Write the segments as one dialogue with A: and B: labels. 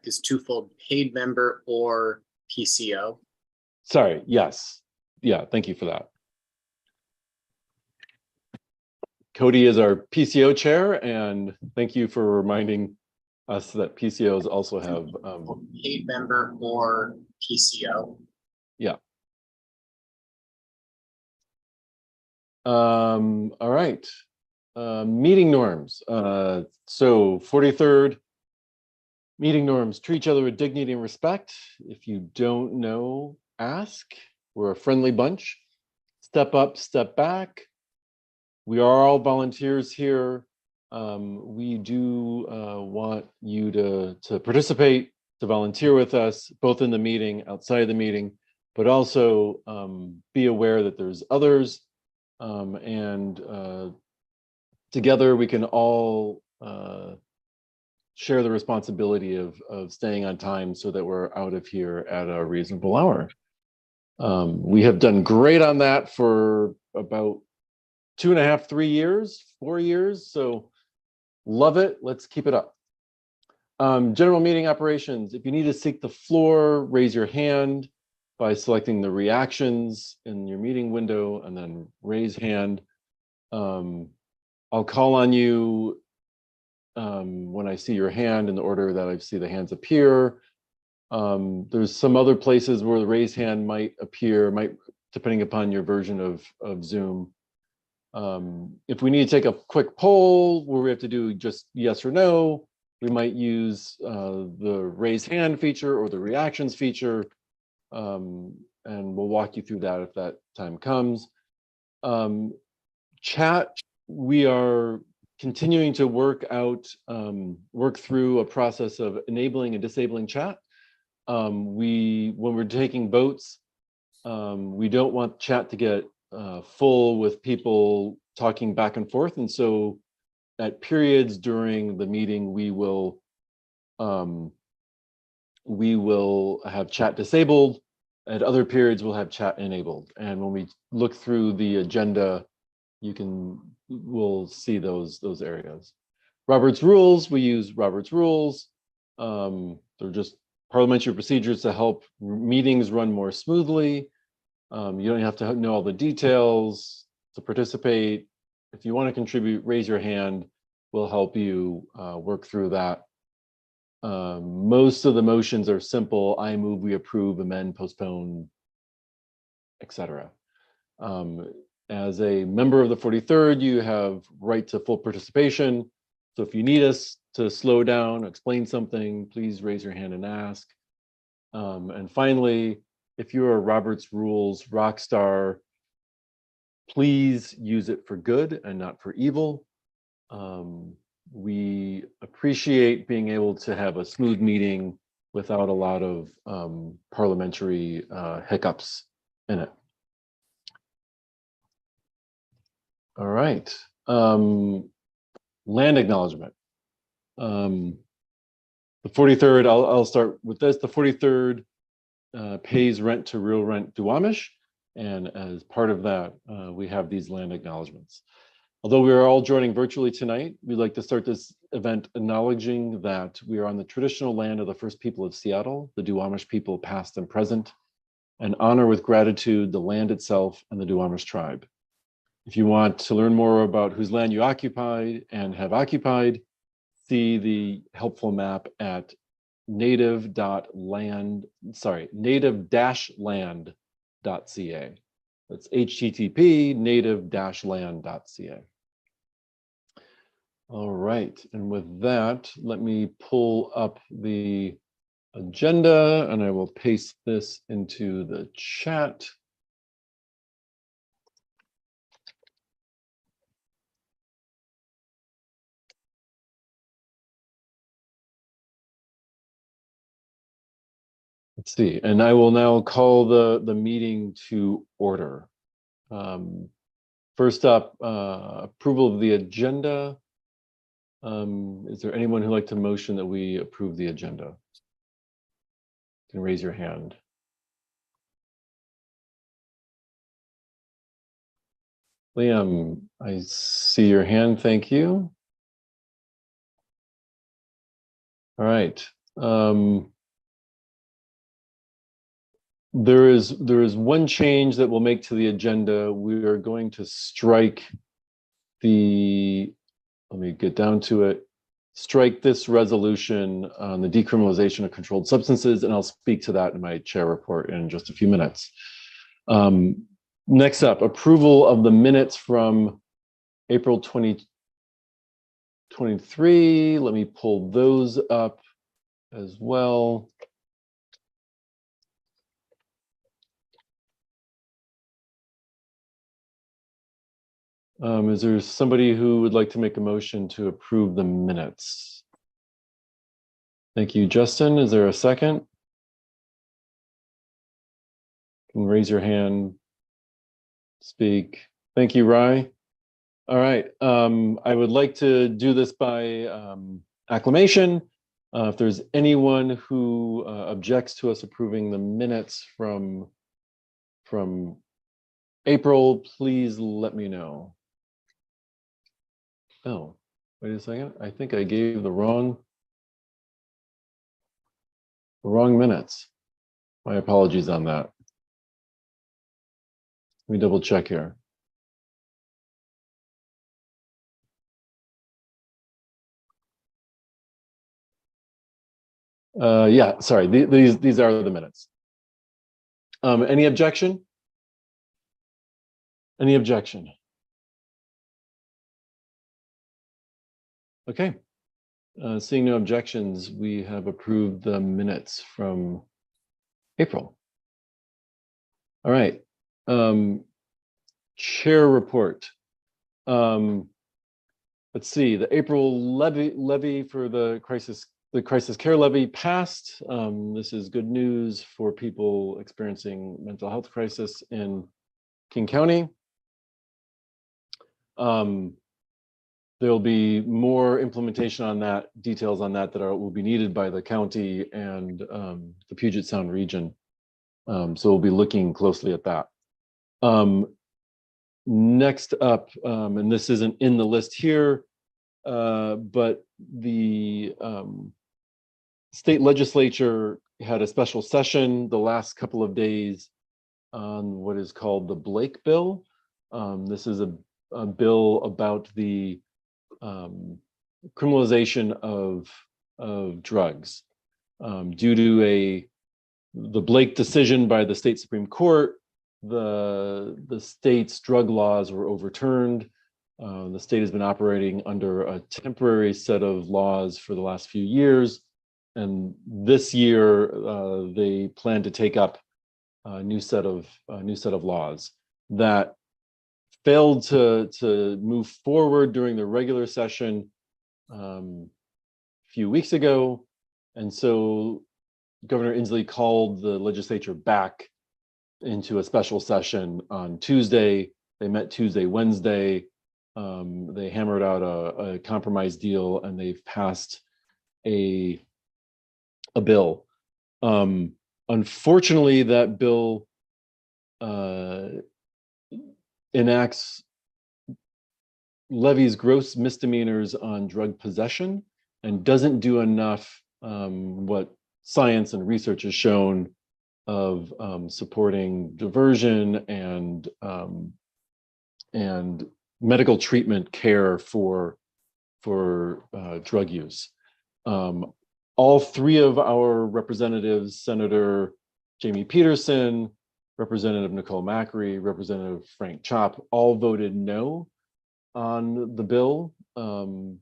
A: is twofold: paid member or PCO.
B: Sorry, yes. Yeah, thank you for that. Cody is our PCO chair, and thank you for reminding us that PCOs also have
A: paid member or PCO.
B: Yeah. All right. Meeting norms. So 43rd meeting norms: treat each other with dignity and respect. If you don't know, ask. We're a friendly bunch. Step up, step back. We are all volunteers here. We do want you to participate, to volunteer with us, both in the meeting, outside of the meeting, but also be aware that there's others, and together we can all share the responsibility of staying on time so that we're out of here at a reasonable hour. We have done great on that for about 2.5, 3 years, 4 years. So love it. Let's keep it up. General meeting operations. If you need to seek the floor, raise your hand by selecting the reactions in your meeting window and then raise hand. I'll call on you when I see your hand in the order that I see the hands appear. There's some other places where the raise hand might appear, depending upon your version of Zoom. If we need to take a quick poll where we have to do just yes or no, we might use the raise hand feature or the reactions feature, and we'll walk you through that if that time comes. Chat, we are continuing to work through a process of enabling and disabling chat. When we're taking votes, we don't want chat to get full with people talking back and forth, and so at periods during the meeting we will have chat disabled. At other periods we'll have chat enabled, and when we look through the agenda we'll see those areas. Robert's rules, we use Robert's rules. They're just parliamentary procedures to help meetings run more smoothly. You don't have to know all the details to participate. If you want to contribute, raise your hand. We'll help you work through that. Most of the motions are simple: I move, we approve, amend, postpone, etc. As a member of the 43rd, you have right to full participation. So if you need us to slow down, explain something, please raise your hand and ask. And finally, if you're a Robert's Rules rock star, please use it for good and not for evil. We appreciate being able to have a smooth meeting without a lot of parliamentary hiccups in it. All right. Land acknowledgement. The 43rd, I'll start with this. The 43rd pays rent to Real Rent Duwamish, and as part of that, we have these land acknowledgements. Although we are all joining virtually tonight, we'd like to start this event acknowledging that we are on the traditional land of the first people of Seattle, the Duwamish people past and present, and honor with gratitude the land itself and the Duwamish tribe. If you want to learn more about whose land you occupied and have occupied, see the helpful map at native-land.ca. That's http native-land.ca. All right, and with that, let me pull up the agenda and I will paste this into the chat. Let's see, and I will now call the meeting to order. First up, approval of the agenda. Is there anyone who'd like to motion that we approve the agenda? You can raise your hand. Liam, I see your hand, thank you. All right, There is one change that we'll make to the agenda. We are going to strike the, let me get down to it, strike this resolution on the decriminalization of controlled substances, and I'll speak to that in my chair report in just a few minutes. Next up, approval of the minutes from April 2023. Let me pull those up as well. Is there somebody who would like to make a motion to approve the minutes? Thank you, Justin. Is there a second? You can raise your hand, speak. Thank you, Rye. All right, I would like to do this by acclamation. If there's anyone who objects to us approving the minutes from April, please let me know. Oh, wait a second. I think I gave the wrong minutes. My apologies on that. Let me double check here. Yeah, sorry, these are the minutes. Any objection? Any objection? Okay, seeing no objections, we have approved the minutes from April. All right, chair report. Let's see, the April levy for the crisis care levy passed. This is good news for people experiencing mental health crisis in King County. There'll be more implementation on that, details on that will be needed by the county and the Puget Sound region. So we'll be looking closely at that. Next up, and this isn't in the list here, but the state legislature had a special session the last couple of days on what is called the Blake Bill. This is a bill about the criminalization of drugs. Due to the Blake decision by the state Supreme Court, the state's drug laws were overturned. The state has been operating under a temporary set of laws for the last few years. And this year, they plan to take up a new set of laws that failed to move forward during the regular session a few weeks ago. And so Governor Inslee called the legislature back into a special session on Tuesday. They met Tuesday, Wednesday. They hammered out a compromise deal, and they've passed a bill. Unfortunately, that bill levies gross misdemeanors on drug possession and doesn't do enough what science and research has shown of supporting diversion and medical treatment care for drug use. All three of our representatives, Senator Jamie Peterson, Representative Nicole Macri, Representative Frank Chop, all voted no on the bill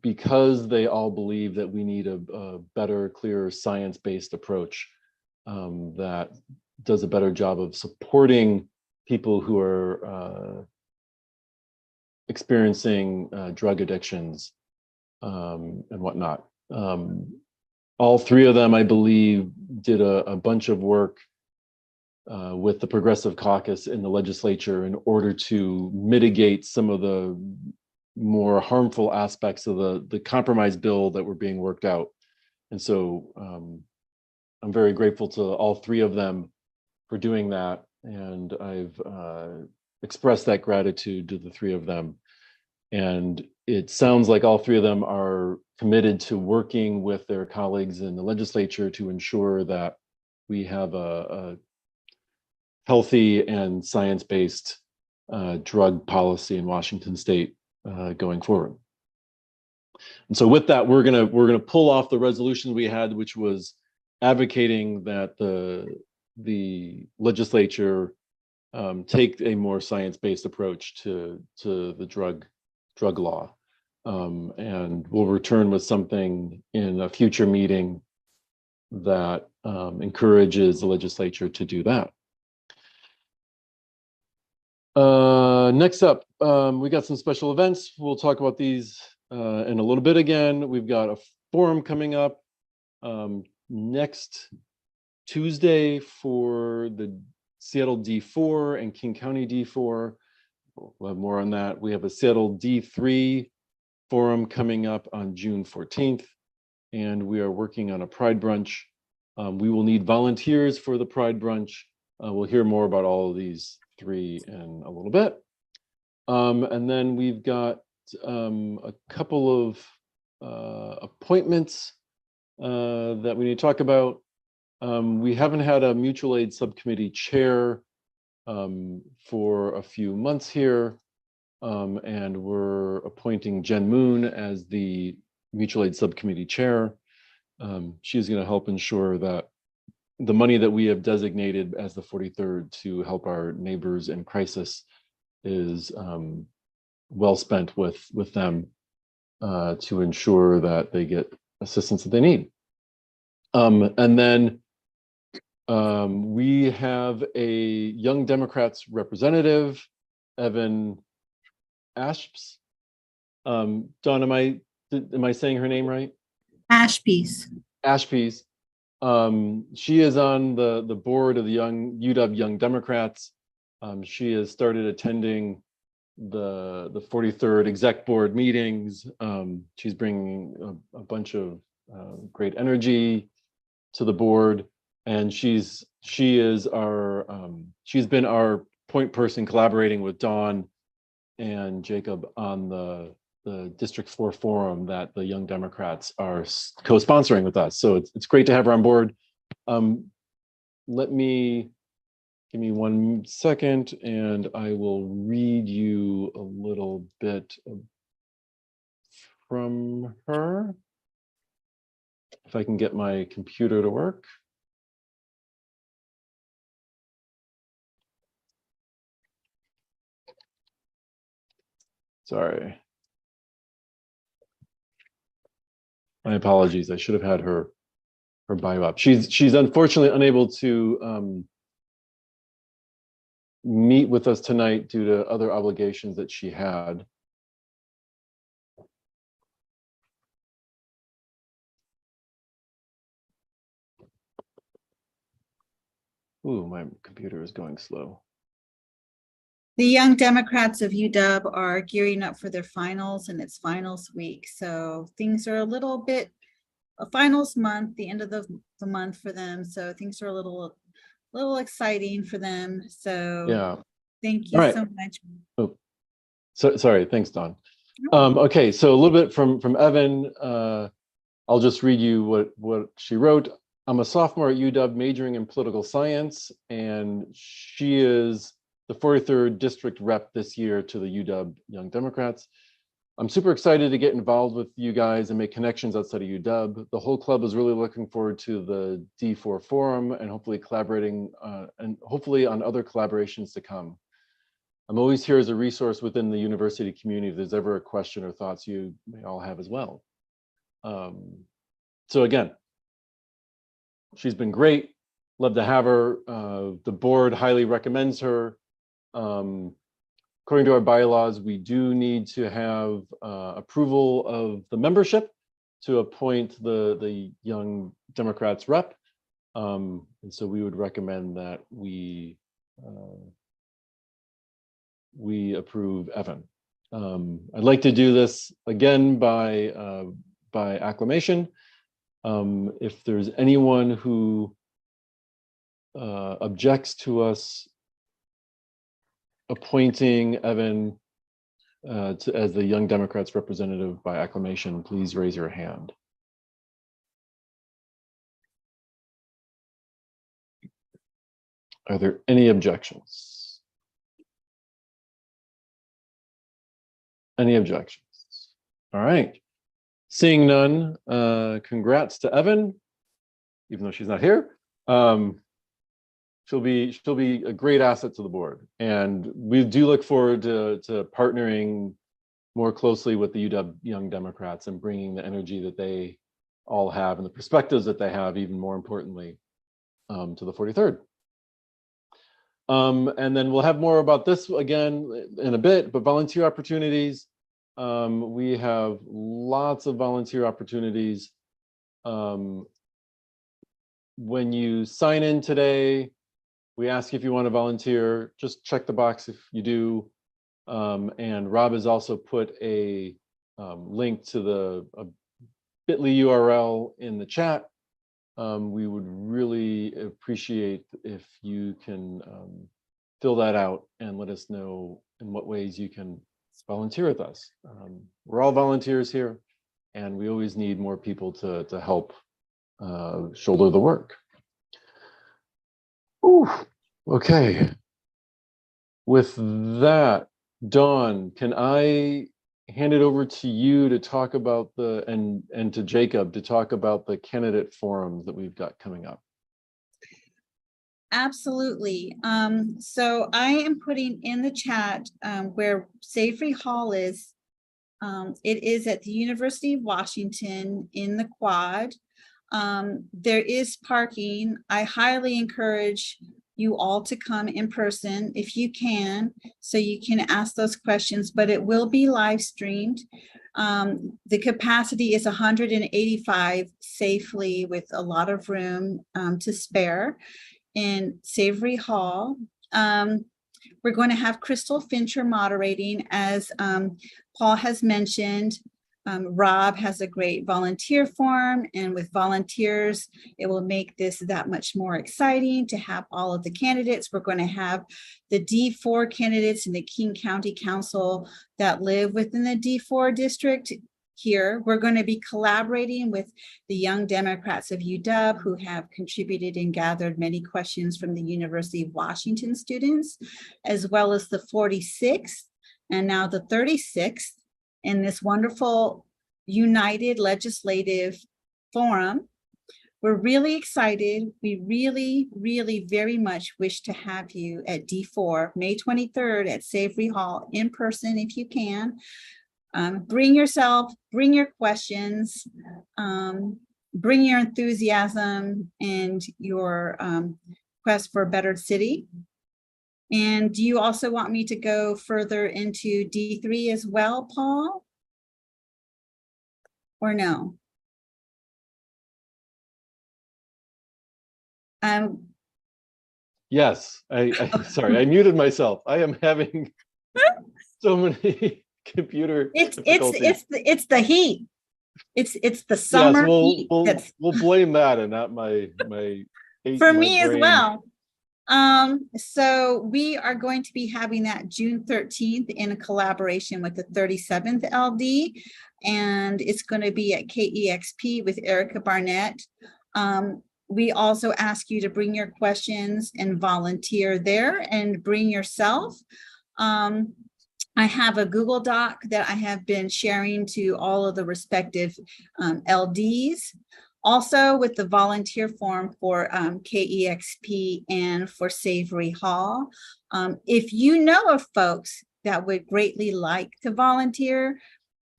B: because they all believe that we need a better, clearer, science-based approach that does a better job of supporting people who are experiencing drug addictions and whatnot. All three of them, I believe, did a bunch of work with the Progressive Caucus in the legislature in order to mitigate some of the more harmful aspects of the compromise bill that were being worked out. And so I'm very grateful to all three of them for doing that. And I've expressed that gratitude to the three of them. And it sounds like all three of them are committed to working with their colleagues in the legislature to ensure that we have a healthy and science-based drug policy in Washington State going forward. And so with that, we're gonna pull off the resolution we had, which was advocating that the legislature take a more science-based approach to the drug law. And we'll return with something in a future meeting that encourages the legislature to do that. Next up, we got some special events. We'll talk about these in a little bit again. We've got a forum coming up next Tuesday for the Seattle D4 and King County D4. We'll have more on that. We have a Seattle D3 forum coming up on June 14th, and we are working on a Pride Brunch. We will need volunteers for the Pride Brunch. We'll hear more about all of these three in a little bit. And then we've got a couple of appointments that we need to talk about. We haven't had a mutual aid subcommittee chair for a few months here, and we're appointing Jen Moon as the mutual aid subcommittee chair. She's going to help ensure that the money that we have designated as the 43rd to help our neighbors in crisis is well spent with them to ensure that they get assistance that they need. And then we have a Young Democrats representative, Evan Ashps. Dawn, am I saying her name right?
C: Ashpiece.
B: Ashpiece. She is on the board of the UW Young Democrats. She has started attending the 43rd exec board meetings. She's bringing a bunch of great energy to the board, and she's been our point person collaborating with Dawn and Jacob on the District 4 forum that the Young Democrats are co-sponsoring with us. So it's great to have her on board. Give me 1 second and I will read you a little bit from her. If I can get my computer to work. Sorry. My apologies. I should have had her bio up. She's unfortunately unable to meet with us tonight due to other obligations that she had. Ooh, my computer is going slow.
C: The Young Democrats of UW are gearing up for their finals, and it's finals week. So things are a little bit, a finals month, the end of the month for them. So things are a little exciting for them. So
B: Yeah.
C: thank you so much.
B: Oh, sorry. Thanks, Dawn. Okay, so a little bit from Evan. I'll just read you what she wrote. I'm a sophomore at UW majoring in political science, and she is the 43rd district rep this year to the UW Young Democrats. I'm super excited to get involved with you guys and make connections outside of UW. The whole club is really looking forward to the D4 forum and hopefully collaborating and hopefully on other collaborations to come. I'm always here as a resource within the university community if there's ever a question or thoughts you may all have as well. So again, she's been great. Love to have her. The board highly recommends her. According to our bylaws, we do need to have approval of the membership to appoint the Young Democrats rep. And so we would recommend that we approve Evan. I'd like to do this again by acclamation. If there's anyone who objects to us appointing Evan as the Young Democrats representative by acclamation, please raise your hand. Are there any objections? Any objections? All right. Seeing none, congrats to Evan, even though she's not here. She'll be a great asset to the board, and we do look forward to partnering more closely with the UW Young Democrats and bringing the energy that they all have and the perspectives that they have, even more importantly, to the 43rd. And then we'll have more about this again in a bit, but volunteer opportunities. We have lots of volunteer opportunities. When you sign in today, we ask if you want to volunteer. Just check the box if you do. And Rob has also put a link to the bit.ly URL in the chat. We would really appreciate if you can fill that out and let us know in what ways you can volunteer with us. We're all volunteers here, and we always need more people to help shoulder the work. Ooh, okay. With that, Dawn, can I hand it over to you to talk about and to Jacob to talk about the candidate forums that we've got coming up?
C: Absolutely. So I am putting in the chat where Savory Hall is. It is at the University of Washington in the quad. There is parking. I highly encourage you all to come in person if you can, so you can ask those questions, but it will be live streamed. The capacity is 185 safely with a lot of room to spare in Savory Hall. We're going to have Crystal Fincher moderating, as Paul has mentioned. Rob has a great volunteer forum, and with volunteers, it will make this that much more exciting to have all of the candidates. We're going to have the D4 candidates in the King County Council that live within the D4 district here. We're going to be collaborating with the Young Democrats of UW, who have contributed and gathered many questions from the University of Washington students, as well as the 46th and now the 36th. In this wonderful United Legislative Forum. We're really excited. We really, really very much wish to have you at D4, May 23rd at Savory Hall in person if you can. Bring yourself, bring your questions, bring your enthusiasm and your quest for a better city. And do you also want me to go further into D3 as well, Paul? Or no?
B: Yes, sorry, I muted myself. I am having so many computer difficulties.
C: It's the heat. It's the summer heat.
B: We'll blame that and not my
C: for me as well. So we are going to be having that June 13th in a collaboration with the 37th LD, and it's going to be at KEXP with Erica Barnett. We also ask you to bring your questions and volunteer there, and bring yourself. I have a Google Doc that I have been sharing to all of the respective LDs. Also with the volunteer form for KEXP and for Savory Hall. If you know of folks that would greatly like to volunteer,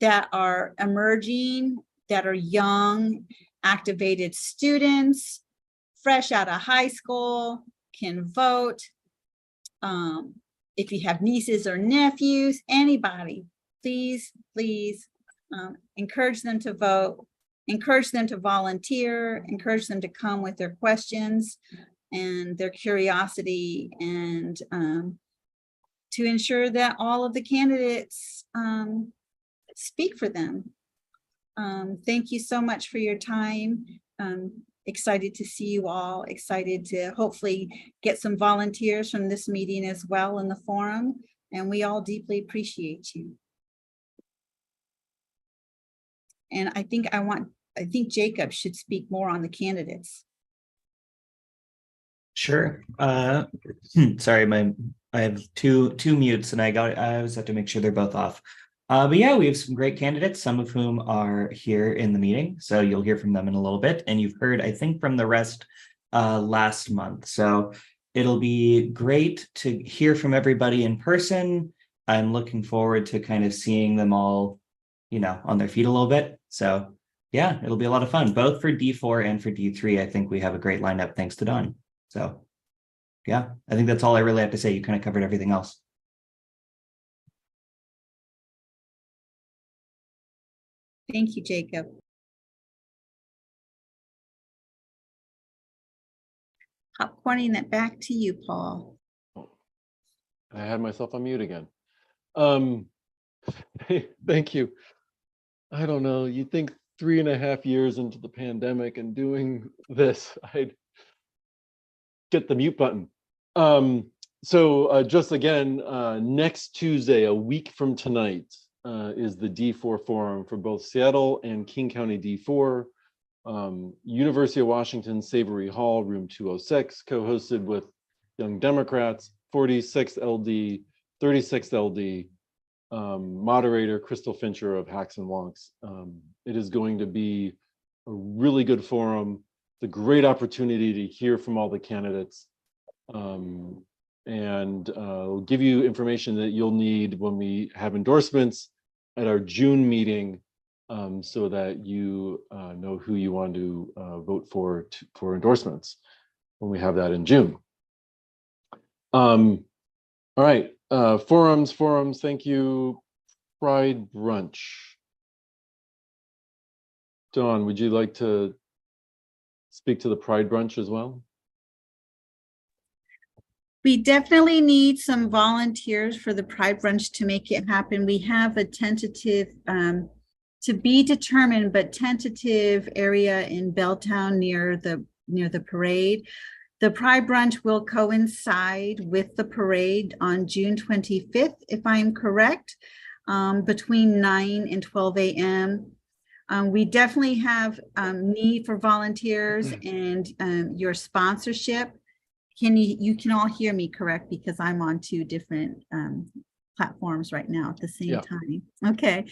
C: that are emerging, that are young, activated students, fresh out of high school, can vote. If you have nieces or nephews, anybody, please encourage them to vote. Encourage them to volunteer, encourage them to come with their questions and their curiosity, and to ensure that all of the candidates speak for them. Thank you so much for your time. Excited to see you all, excited to hopefully get some volunteers from this meeting as well in the forum, and we all deeply appreciate you. And I think Jacob should speak more on the candidates.
D: Sure. Sorry, I have two mutes and I always have to make sure they're both off. But yeah, we have some great candidates, some of whom are here in the meeting. So you'll hear from them in a little bit. And you've heard, I think, from the rest last month. So it'll be great to hear from everybody in person. I'm looking forward to kind of seeing them all, on their feet a little bit. So yeah, it'll be a lot of fun, both for D4 and for D3. I think we have a great lineup thanks to Dawn. So yeah, I think that's all I really have to say. You kind of covered everything else.
C: Thank you, Jacob. Popcorning it back to you, Paul.
B: I had myself on mute again. Thank you. I don't know. You think 3.5 years into the pandemic and doing this, I'd get the mute button. So just again, next Tuesday, a week from tonight, is the D4 forum for both Seattle and King County D4. University of Washington Savory Hall, room 206, co-hosted with Young Democrats, 46 LD, 36 LD, moderator Crystal Fincher of Hacks and Wonks. It is going to be a really good forum. It's a great opportunity to hear from all the candidates, and we'll give you information that you'll need when we have endorsements at our June meeting, so that you know who you want to vote for endorsements when we have that in June. All right, forums, thank you. Pride brunch. Dawn, would you like to speak to the Pride brunch as well?
C: We definitely need some volunteers for the Pride brunch to make it happen. We have a tentative, to be determined, but tentative area in Belltown near the parade. The Pride brunch will coincide with the parade on June 25th, if I'm correct, between 9 and 12 a.m. We definitely have need for volunteers and your sponsorship. You can all hear me, correct? Because I'm on 2 different platforms right now at the same time. Okay.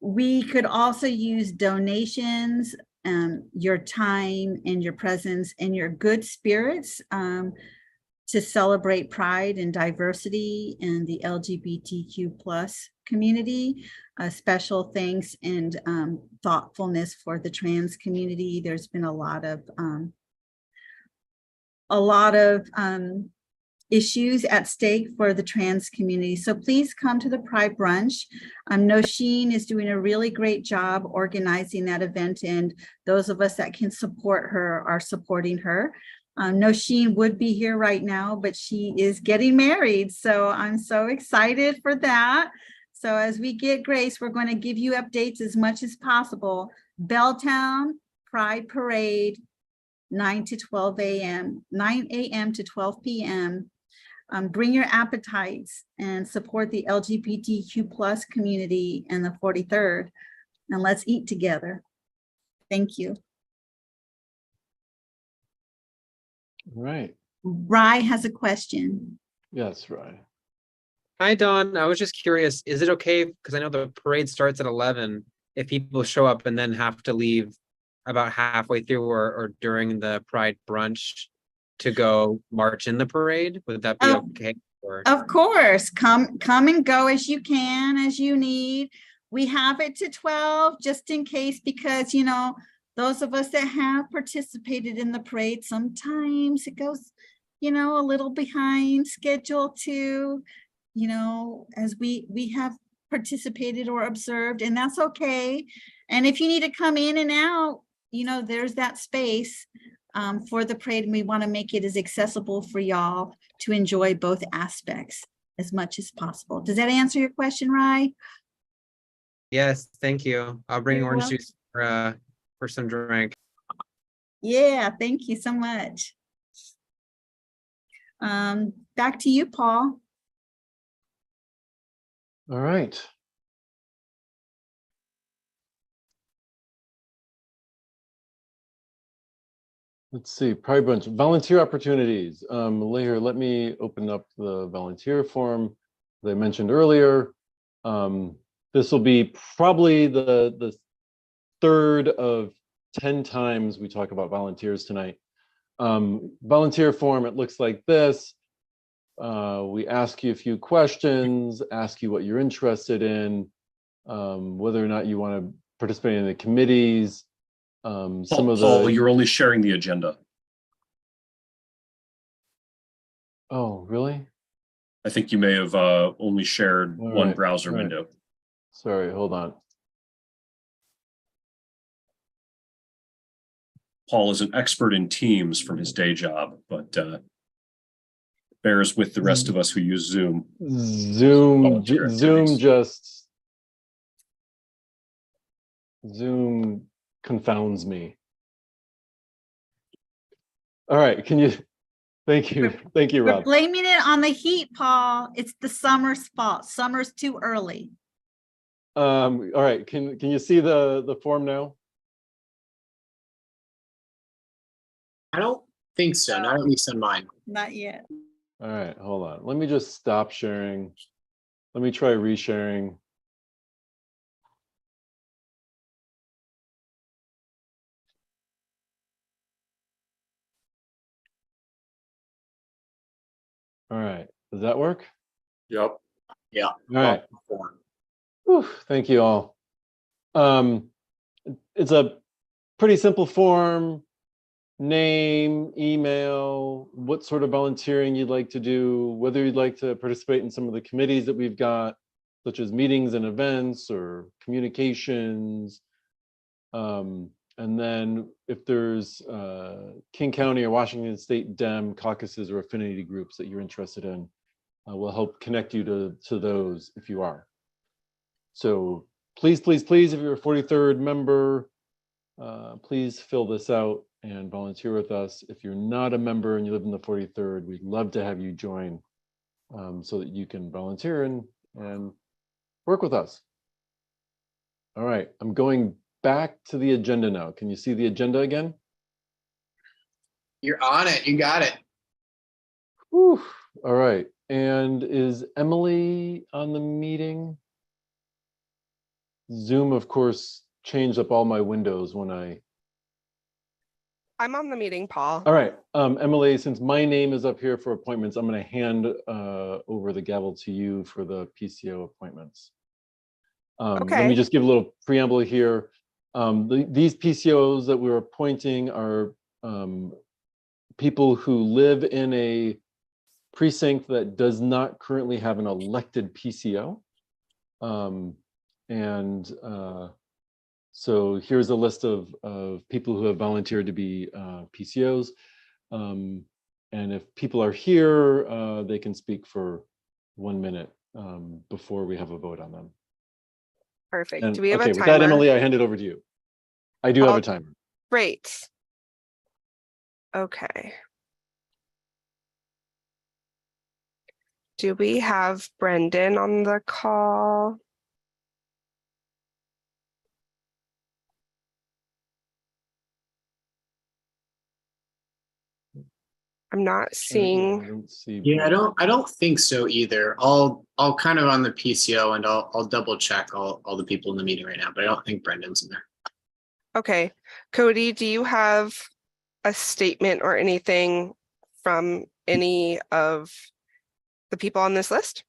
C: We could also use donations, your time and your presence and your good spirits to celebrate pride and diversity in the LGBTQ+ community. Special thanks and thoughtfulness for the trans community. There's been a lot of issues at stake for the trans community. So please come to the Pride brunch. Nosheen is doing a really great job organizing that event, and those of us that can support her are supporting her. Nosheen would be here right now, but she is getting married. So I'm so excited for that. So as we get Grace, we're going to give you updates as much as possible. Belltown Pride Parade, 9 to 12 a.m., 9 a.m. to 12 p.m. Bring your appetites and support the LGBTQ+ community and the 43rd, and let's eat together. Thank you.
B: All right.
C: Rye has a question.
B: Yes, right.
A: Hi, Dawn. I was just curious, is it okay, because I know the parade starts at 11, if people show up and then have to leave about halfway through or during the Pride brunch to go march in the parade? Would that be okay? Or...
C: Of course, come and go as you can, as you need. We have it to 12 just in case, because those of us that have participated in the parade, sometimes it goes a little behind schedule too, as we have participated or observed, and that's okay. And if you need to come in and out, there's that space for the parade, and we want to make it as accessible for y'all to enjoy both aspects as much as possible. Does that answer your question, Rye?
A: Yes, thank you. I'll bring
C: You're
A: orange
C: welcome.
A: juice for some drink.
C: Yeah, thank you so much. Back to you, Paul.
B: All right. Let's see, Pride Bunch, volunteer opportunities. Later, let me open up the volunteer form that I mentioned earlier. This will be probably the third of 10 times we talk about volunteers tonight. Volunteer form, it looks like this. We ask you a few questions, ask you what you're interested in, whether or not you want to participate in the committees.
E: Paul, you're only sharing the agenda.
B: Oh, really?
E: I think you may have only shared
B: All
E: one
B: right,
E: browser
B: all right.
E: window.
B: Sorry, hold on.
E: Paul is an expert in Teams from his day job, but bears with the rest of us who use Zoom. Volunteer activities.
B: Zoom confounds me. All right, thank you,
C: We're
B: Rob.
C: blaming it on the heat, Paul. It's the summer's fault. Summer's too early.
B: All right, can you see the form now?
F: I don't think so, not at least on mine.
C: Not yet.
B: All right, hold on. Let me just stop sharing. Let me try resharing. All right, does that work?
E: Yep.
F: Yeah.
B: All right.
F: Form.
B: Whew, thank you all. It's a pretty simple form. Name, email, what sort of volunteering you'd like to do, whether you'd like to participate in some of the committees that we've got, such as meetings and events or communications. And then if there's King County or Washington State Dem caucuses or affinity groups that you're interested in, we'll help connect you to those if you are. So please, please, please, if you're a 43rd member, please fill this out and volunteer with us. If you're not a member and you live in the 43rd, we'd love to have you join so that you can volunteer and work with us. All right, I'm going back to the agenda now. Can you see the agenda again?
F: You're on it. You got it.
B: Whew. All right, and is Emily on the meeting? Zoom, of course, changed up all my windows when
G: I'm on the meeting, Paul.
B: All right, Emily, since my name is up here for appointments, I'm going to hand over the gavel to you for the PCO appointments. Let me
G: Okay.
B: just give a little preamble here. These PCOs that we're appointing are people who live in a precinct that does not currently have an elected PCO. So here's a list of people who have volunteered to be PCOs. And if people are here, they can speak for 1 minute before we have a vote on them.
G: Perfect.
B: And,
G: Do we have
B: okay,
G: a
B: with
G: timer?
B: that, Emily, I hand it over to you. I do have a timer.
G: Great. Okay. Do we have Brendan on the call? I'm not seeing.
B: I don't see.
F: Yeah, I don't think so either. I'll kind of on the PCO and I'll double check all the people in the meeting right now, but I don't think Brendan's in there.
G: Okay. Cody, do you have a statement or anything from any of the people on this list?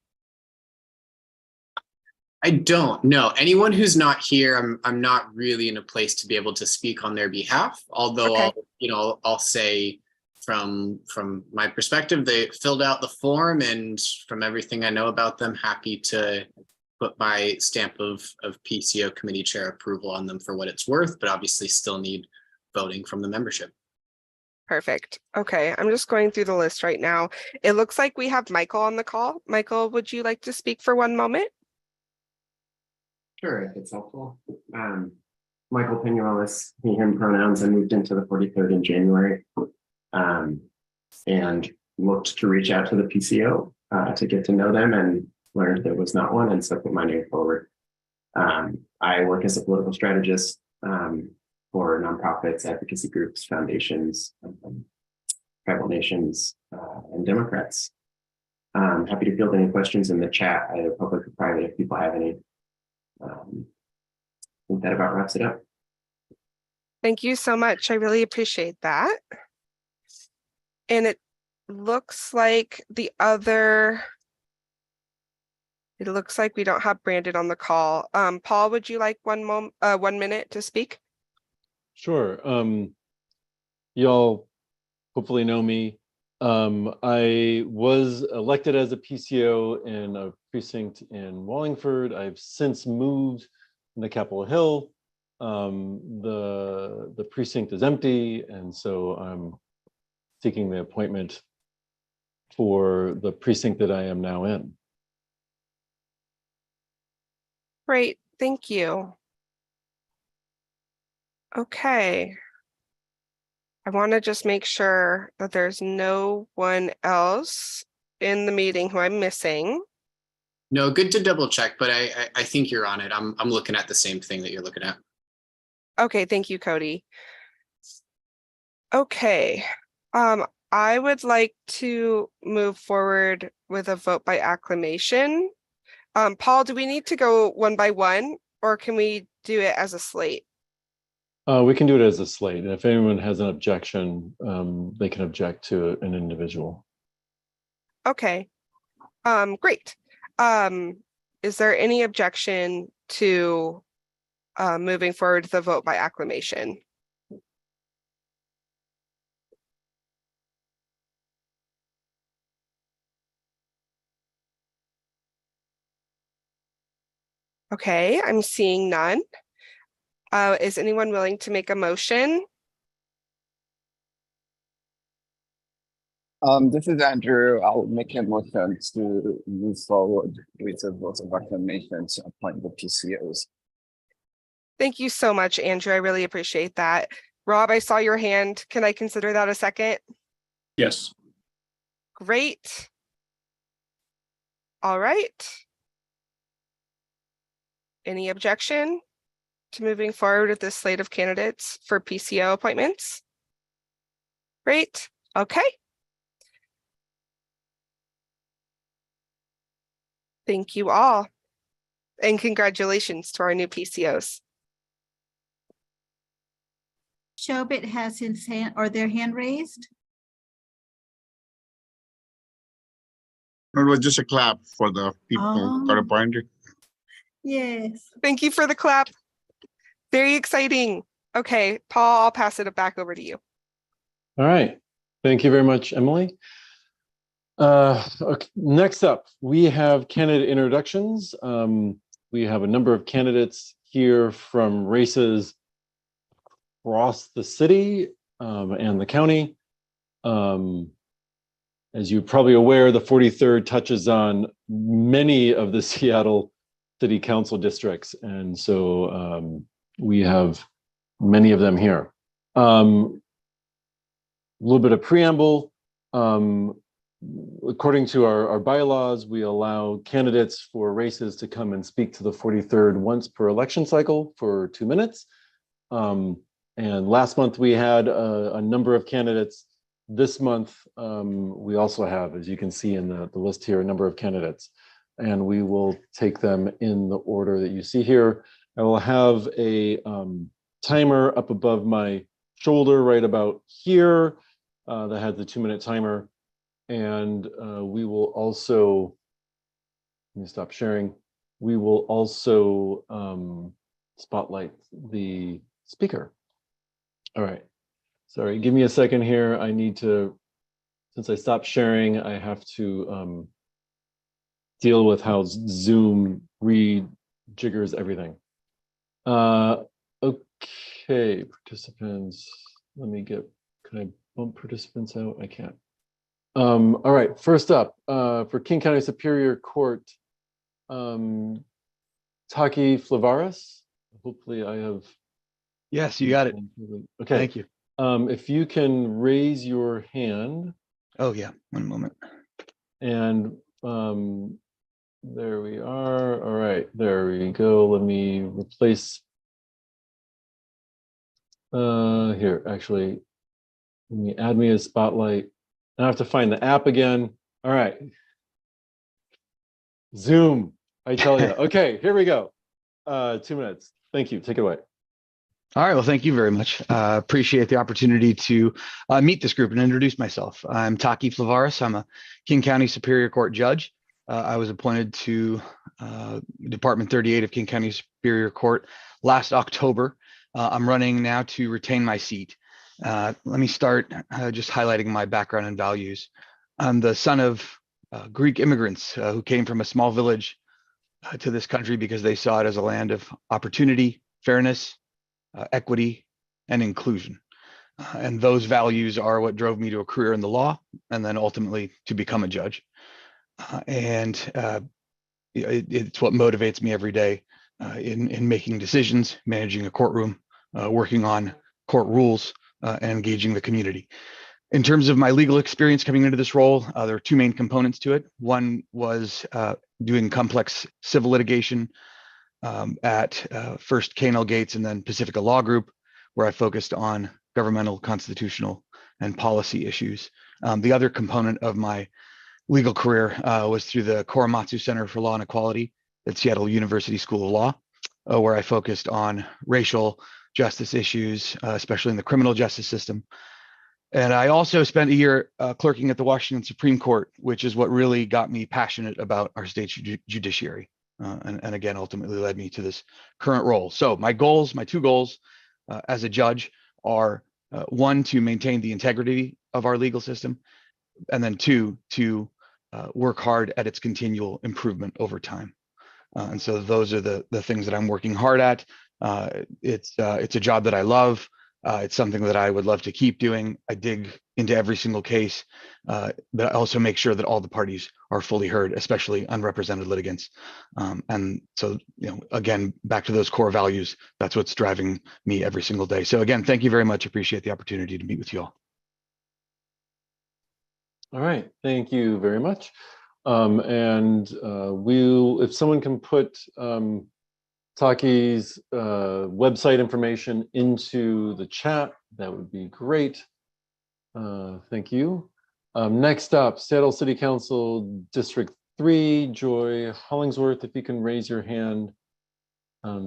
F: I don't know. Anyone who's not here, I'm not really in a place to be able to speak on their behalf. Although
G: Okay.
F: I'll say from my perspective, they filled out the form, and from everything I know about them, happy to put my stamp of PCO committee chair approval on them for what it's worth, but obviously still need voting from the membership.
G: Perfect. Okay, I'm just going through the list right now. It looks like we have Michael on the call. Michael, would you like to speak for 1 moment?
H: Sure, if it's helpful. Michael Peñuelas, he, him pronouns. I moved into the 43rd in January and looked to reach out to the PCO to get to know them, and learned there was not one, and so put my name forward. I work as a political strategist for nonprofits, advocacy groups, foundations, tribal nations, and Democrats. Happy to field any questions in the chat, either public or private, if people have any. I think that about wraps it up.
G: Thank you so much. I really appreciate that. And it looks like it looks like we don't have Brandon on the call. Paul, would you like 1 minute to speak?
B: Sure. Y'all hopefully know me. I was elected as a PCO in a precinct in Wallingford. I've since moved into Capitol Hill. The precinct is empty, and so I'm seeking the appointment for the precinct that I am now in.
G: Great, thank you. Okay. I want to just make sure that there's no one else in the meeting who I'm missing.
F: No, good to double check, but I think you're on it. I'm looking at the same thing that you're looking at.
G: Okay, thank you, Cody. Okay, I would like to move forward with a vote by acclamation. Paul, do we need to go one by one, or can we do it as a slate?
B: We can do it as a slate, and if anyone has an objection, they can object to an individual.
G: Okay, great. Is there any objection to moving forward the vote by acclamation? Okay, I'm seeing none. Is anyone willing to make a motion?
I: This is Andrew. I'll make a motion to move forward with a vote of acclamation to appoint the PCOs.
G: Thank you so much, Andrew. I really appreciate that. Rob, I saw your hand. Can I consider that a second?
E: Yes.
G: Great. All right. Any objection to moving forward with this slate of candidates for PCO appointments? Great. Okay. Thank you all. And congratulations to our new PCOs.
C: Shobit has his hand or their hand raised.
J: It was just a clap for the people who got appointed.
C: Yes.
G: Thank you for the clap. Very exciting. Okay, Paul, I'll pass it back over to you.
B: All right. Thank you very much, Emily. Okay. Next up, we have candidate introductions. We have a number of candidates here from races across the city and the county. As you're probably aware, the 43rd touches on many of the Seattle City Council districts, and so we have many of them here. A little bit of preamble. According to our bylaws, we allow candidates for races to come and speak to the 43rd once per election cycle for 2 minutes. And last month we had a number of candidates. This month, we also have, as you can see in the list here, a number of candidates, and we will take them in the order that you see here. I will have a timer up above my shoulder right about here that has the 2-minute timer. And we will also, let me stop sharing. We will also spotlight the speaker. All right. Sorry, give me a second here. I need to, since I stopped sharing, I have to deal with how Zoom rejiggers everything. Okay, participants, let me get, can I bump participants out? I can't. All right, first up, for King County Superior Court, Taki Flavaris. Hopefully I have.
K: Yes, you got it.
B: Okay.
K: Thank you.
B: If you can raise your hand.
K: Oh yeah, 1 moment.
B: And there we are. All right, there we go. Let me replace Here, actually, add me as Spotlight. I have to find the app again. All right. Zoom, I tell you. Okay, here we go. 2 minutes. Thank you. Take it away.
K: All right. Well, thank you very much. Appreciate the opportunity to meet this group and introduce myself. I'm Taki Flavaris. I'm a King County Superior Court judge. I was appointed to Department 38 of King County Superior Court last October. I'm running now to retain my seat. Let me start just highlighting my background and values. I'm the son of Greek immigrants who came from a small village to this country because they saw it as a land of opportunity, fairness, equity, and inclusion. And those values are what drove me to a career in the law and then ultimately to become a judge. It's what motivates me every day in making decisions, managing a courtroom, working on court rules, and engaging the community. In terms of my legal experience coming into this role, there are two main components to it. One was doing complex civil litigation at first K&L Gates and then Pacifica Law Group, where I focused on governmental, constitutional, and policy issues. The other component of my legal career was through the Korematsu Center for Law and Equality at Seattle University School of Law, where I focused on racial justice issues, especially in the criminal justice system. And I also spent a year clerking at the Washington Supreme Court, which is what really got me passionate about our state's judiciary. And again, ultimately led me to this current role. So my two goals as a judge are one, to maintain the integrity of our legal system, and then two, to work hard at its continual improvement over time. And so those are the things that I'm working hard at. It's a job that I love. It's something that I would love to keep doing. I dig into every single case, but I also make sure that all the parties are fully heard, especially unrepresented litigants. And so, again, back to those core values, that's what's driving me every single day. So again, thank you very much. Appreciate the opportunity to meet with you all.
B: All right, thank you very much. If someone can put Taki's website information into the chat, that would be great. Thank you. Next up, Seattle City Council District 3, Joy Hollingsworth, if you can raise your hand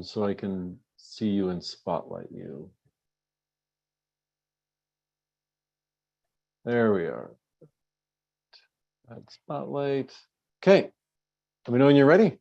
B: so I can see you and spotlight you. There we are. Spotlight. Okay, let me know when you're ready.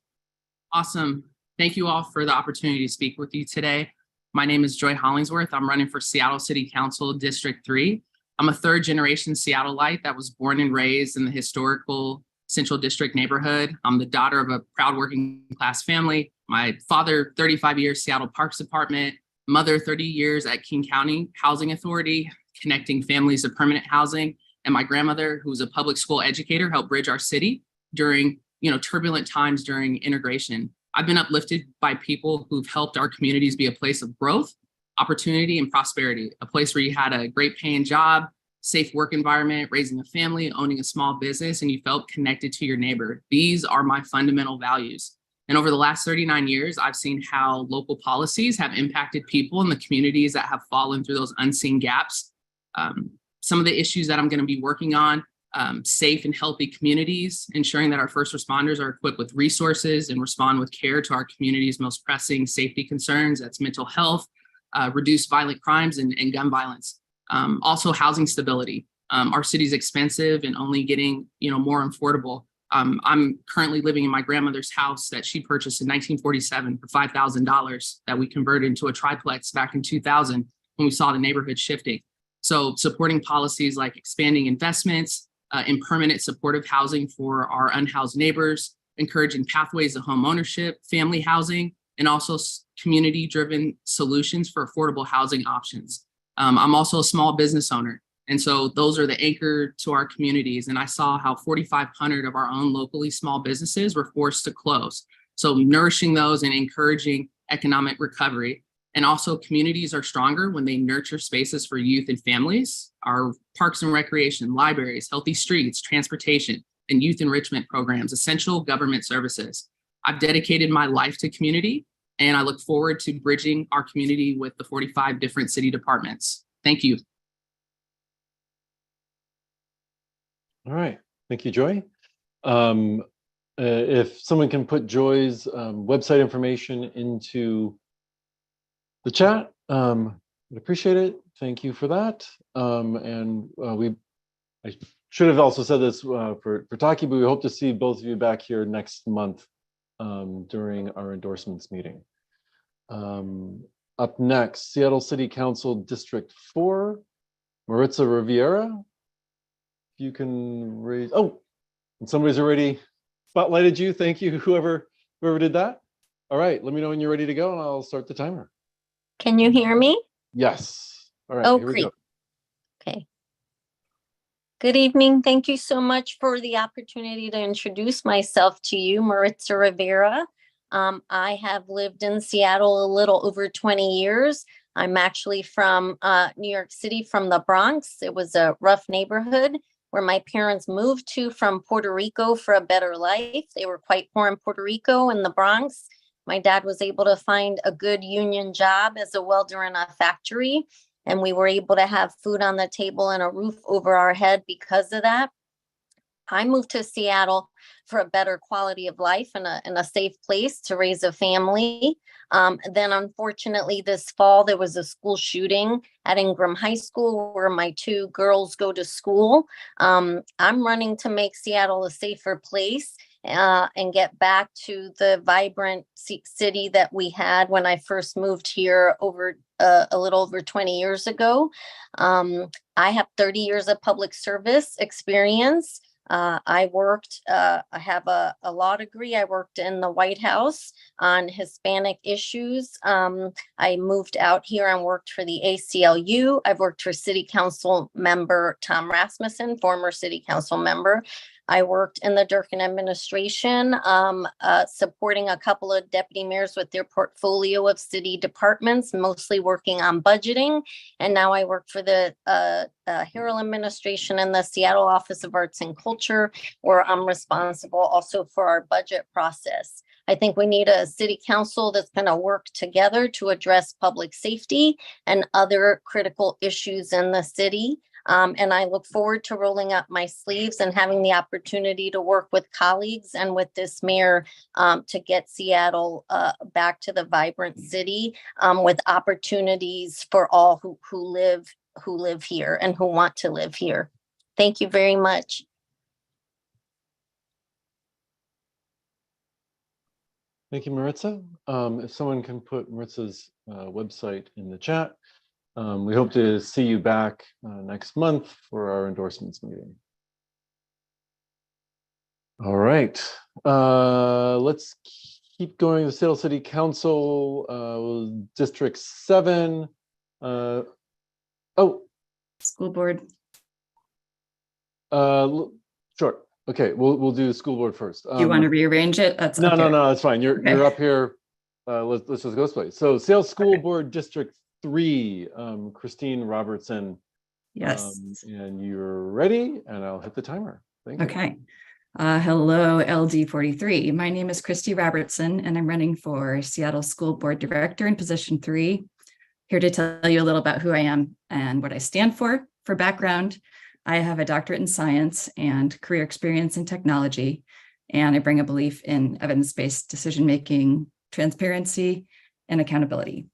L: Awesome. Thank you all for the opportunity to speak with you today. My name is Joy Hollingsworth. I'm running for Seattle City Council District 3. I'm a third generation Seattleite that was born and raised in the historical Central District neighborhood. I'm the daughter of a proud working class family. My father, 35 years Seattle Parks Department, mother, 30 years at King County Housing Authority, connecting families to permanent housing. And my grandmother, who was a public school educator, helped bridge our city during turbulent times during integration. I've been uplifted by people who've helped our communities be a place of growth, opportunity, and prosperity, a place where you had a great paying job, safe work environment, raising a family, owning a small business, and you felt connected to your neighbor. These are my fundamental values. And over the last 39 years, I've seen how local policies have impacted people in the communities that have fallen through those unseen gaps. Some of the issues that I'm going to be working on, safe and healthy communities, ensuring that our first responders are equipped with resources and respond with care to our community's most pressing safety concerns. That's mental health, reduce violent crimes and gun violence. Also housing stability. Our city's expensive and only getting more affordable. I'm currently living in my grandmother's house that she purchased in 1947 for $5,000 that we converted into a triplex back in 2000 when we saw the neighborhood shifting. So supporting policies like expanding investments in permanent supportive housing for our unhoused neighbors, encouraging pathways to home ownership, family housing, and also community-driven solutions for affordable housing options. I'm also a small business owner. And so those are the anchor to our communities. And I saw how 4,500 of our own locally small businesses were forced to close. So nourishing those and encouraging economic recovery. And also communities are stronger when they nurture spaces for youth and families. Our parks and recreation, libraries, healthy streets, transportation, and youth enrichment programs, essential government services. I've dedicated my life to community And I look forward to bridging our community with the 45 different city departments. Thank you.
B: All right, thank you, Joy. If someone can put Joy's website information into the chat, I'd appreciate it. Thank you for that. I should have also said this for Taki, but we hope to see both of you back here next month during our endorsements meeting. Up next, Seattle City Council District 4, Maritza Riviera. You can raise, oh, and somebody's already spotlighted you. Thank you, whoever did that. All right, let me know when you're ready to go and I'll start the timer.
M: Can you hear me?
B: Yes. All right,
M: Oh,
B: here we
M: great.
B: go.
M: Okay. Good evening. Thank you so much for the opportunity to introduce myself to you, Maritza Rivera. I have lived in Seattle a little over 20 years. I'm actually from New York City, from the Bronx. It was a rough neighborhood where my parents moved to from Puerto Rico for a better life. They were quite poor in Puerto Rico in the Bronx. My dad was able to find a good union job as a welder in a factory, and we were able to have food on the table and a roof over our head because of that. I moved to Seattle for a better quality of life and a safe place to raise a family. Then unfortunately this fall, there was a school shooting at Ingram High School where my two girls go to school. I'm running to make Seattle a safer place and get back to the vibrant city that we had when I first moved here over a little over 20 years ago. I have 30 years of public service experience. I have a law degree. I worked in the White House on Hispanic issues. I moved out here and worked for the ACLU. I've worked for City Council member Tom Rasmussen, former City Council member. I worked in the Durkan administration, supporting a couple of deputy mayors with their portfolio of city departments, mostly working on budgeting. And now I work for the Harrell administration and the Seattle Office of Arts and Culture, where I'm responsible also for our budget process. I think we need a city council that's going to work together to address public safety and other critical issues in the city. And I look forward to rolling up my sleeves and having the opportunity to work with colleagues and with this mayor to get Seattle back to the vibrant city with opportunities for all who live here and who want to live here. Thank you very much.
B: Thank you, Maritza. If someone can put Maritza's website in the chat. We hope to see you back next month for our endorsements meeting. All right, let's keep going. The Seattle City Council, District 7. Oh,
N: school board.
B: Sure. Okay, we'll do the school board first.
N: Do you want to rearrange it? That's
B: no,
N: okay.
B: no, that's fine. You're
N: Okay.
B: you're up here. Let's just go this way. So Seattle School Board District 3, Christine Robertson.
N: Yes.
B: And you're ready, and I'll hit the timer. Thank you.
N: Okay. Hello, LD43. My name is Christy Robertson, and I'm running for Seattle School Board Director in position 3. Here to tell you a little about who I am and what I stand for. For background, I have a doctorate in science and career experience in technology, and I bring a belief in evidence-based decision-making, transparency, and accountability.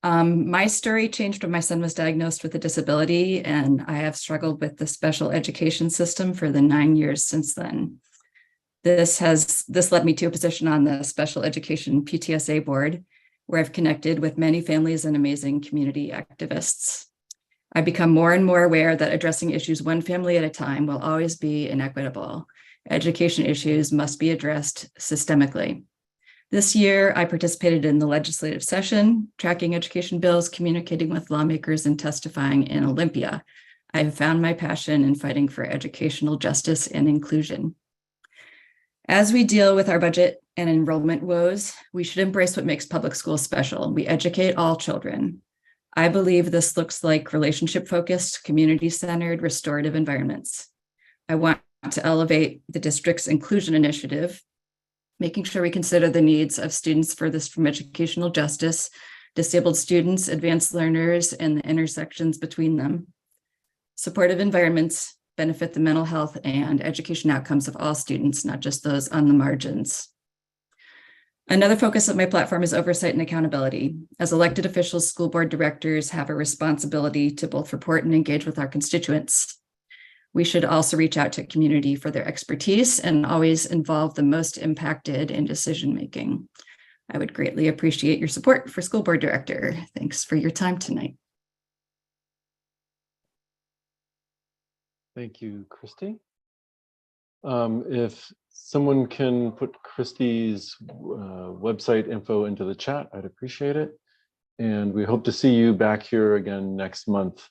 N: My story changed when my son was diagnosed with a disability, and I have struggled with the special education system for the 9 years since then. This led me to a position on the Special Education PTSA board, where I've connected with many families and amazing community activists. I've become more and more aware that addressing issues one family at a time will always be inequitable. Education issues must be addressed systemically. This year, I participated in the legislative session, tracking education bills, communicating with lawmakers, and testifying in Olympia. I have found my passion in fighting for educational justice and inclusion. As we deal with our budget and enrollment woes, we should embrace what makes public schools special. We educate all children. I believe this looks like relationship-focused, community-centered, restorative environments. I want to elevate the district's inclusion initiative making sure we consider the needs of students furthest from educational justice, disabled students, advanced learners, and the intersections between them. Supportive environments benefit the mental health and education outcomes of all students, not just those on the margins. Another focus of my platform is oversight and accountability. As elected officials, school board directors have a responsibility to both report and engage with our constituents. We should also reach out to community for their expertise and always involve the most impacted in decision-making. I would greatly appreciate your support for school board director. Thanks for your time tonight.
B: Thank you, Christy. If someone can put Christy's website info into the chat, I'd appreciate it. And we hope to see you back here again next month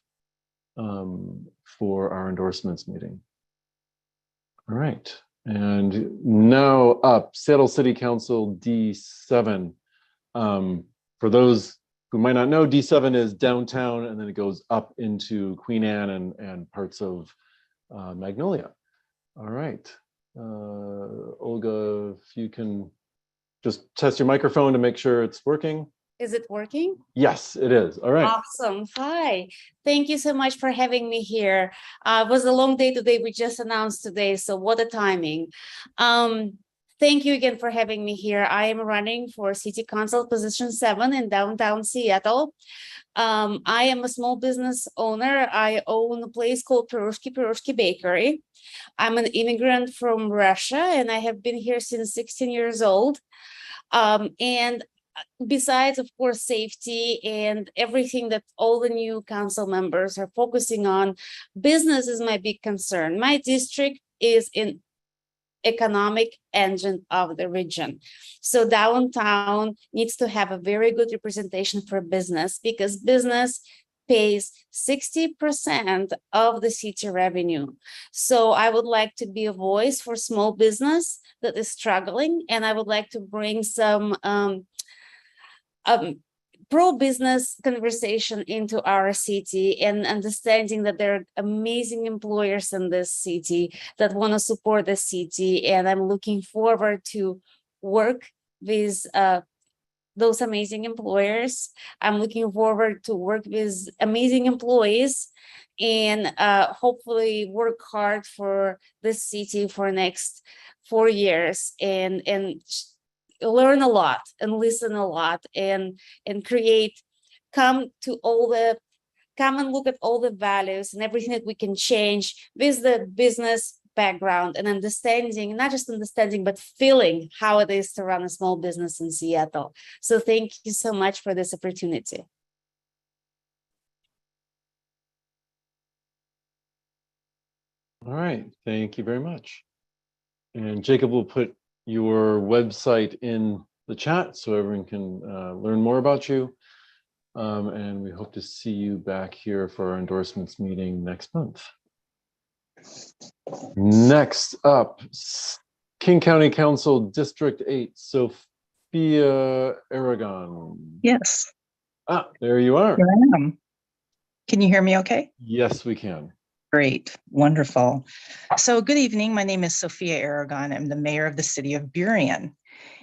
B: for our endorsements meeting. All right, and now up, Seattle City Council D7. For those who might not know, D7 is downtown, and then it goes up into Queen Anne and parts of Magnolia. All right, Olga, if you can just test your microphone to make sure it's working.
O: Is it working?
B: Yes, it is. All right.
O: Awesome. Hi. Thank you so much for having me here. It was a long day today. We just announced today, so what a timing. Thank you again for having me here. I am running for City Council position 7 in downtown Seattle. I am a small business owner. I own a place called Pirushki Bakery. I'm an immigrant from Russia, and I have been here since 16 years old. And besides, of course, safety and everything that all the new council members are focusing on, business is my big concern. My district is an economic engine of the region. So downtown needs to have a very good representation for business, because business pays 60% of the city revenue. So I would like to be a voice for small business that is struggling, and I would like to bring some pro-business conversation into our city, and understanding that there are amazing employers in this city that want to support the city. And I'm looking forward to work with those amazing employers. I'm looking forward to work with amazing employees, and hopefully work hard for this city for lonext 4 years, and learn a lot and listen a lot, and create, come and look at all the values and everything that we can change with the business background, and understanding, not just understanding, but feeling how it is to run a small business in Seattle. So thank you so much for this opportunity.
B: All right, thank you very much. And Jacob will put your website in the chat so everyone can learn more about you. And we hope to see you back here for our endorsements meeting next month. Next up, King County Council District 8, Sophia Aragon.
P: Yes.
B: Ah, there you are.
P: Here I am. Can you hear me okay?
B: Yes, we can.
P: Great, wonderful. So good evening, my name is Sophia Aragon. I'm the mayor of the city of Burien,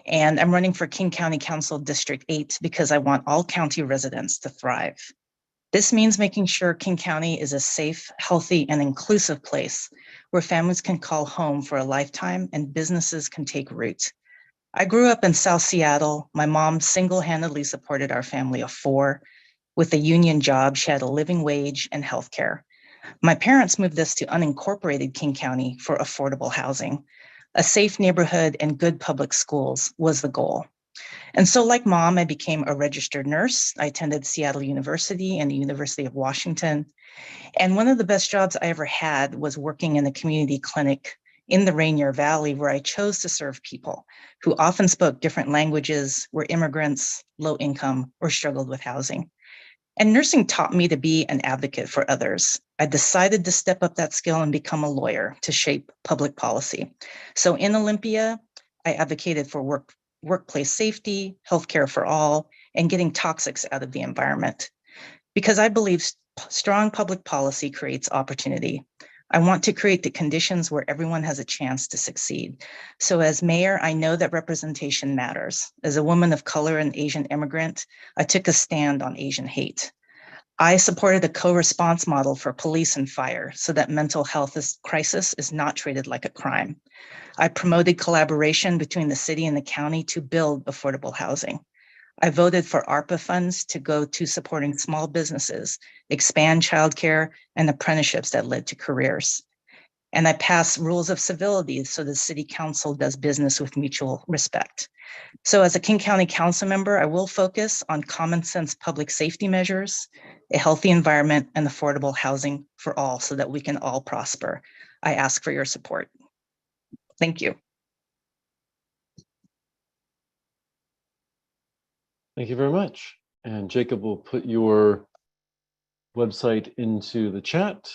P: and I'm running for King County Council District 8 because I want all county residents to thrive. This means making sure King County is a safe, healthy, and inclusive place where families can call home for a lifetime and businesses can take root. I grew up in South Seattle. My mom single-handedly supported our family of 4. With a union job, she had a living wage and healthcare. My parents moved us to unincorporated King County for affordable housing. A safe neighborhood and good public schools was the goal. And so like mom, I became a registered nurse. I attended Seattle University and the University of Washington. And one of the best jobs I ever had was working in a community clinic in the Rainier Valley, where I chose to serve people who often spoke different languages, were immigrants, low income, or struggled with housing. And nursing taught me to be an advocate for others. I decided to step up that skill and become a lawyer to shape public policy. So in Olympia, I advocated for workplace safety, healthcare for all, and getting toxics out of the environment. Because I believe strong public policy creates opportunity. I want to create the conditions where everyone has a chance to succeed. So as mayor, I know that representation matters. As a woman of color and Asian immigrant, I took a stand on Asian hate. I supported a co-response model for police and fire so that mental health crisis is not treated like a crime. I promoted collaboration between the city and the county to build affordable housing. I voted for ARPA funds to go to supporting small businesses, expand childcare, and apprenticeships that led to careers. And I passed rules of civility so the city council does business with mutual respect. So as a King County Council member, I will focus on common sense public safety measures, a healthy environment, and affordable housing for all so that we can all prosper. I ask for your support. Thank you.
B: Thank you very much. And Jacob will put your website into the chat.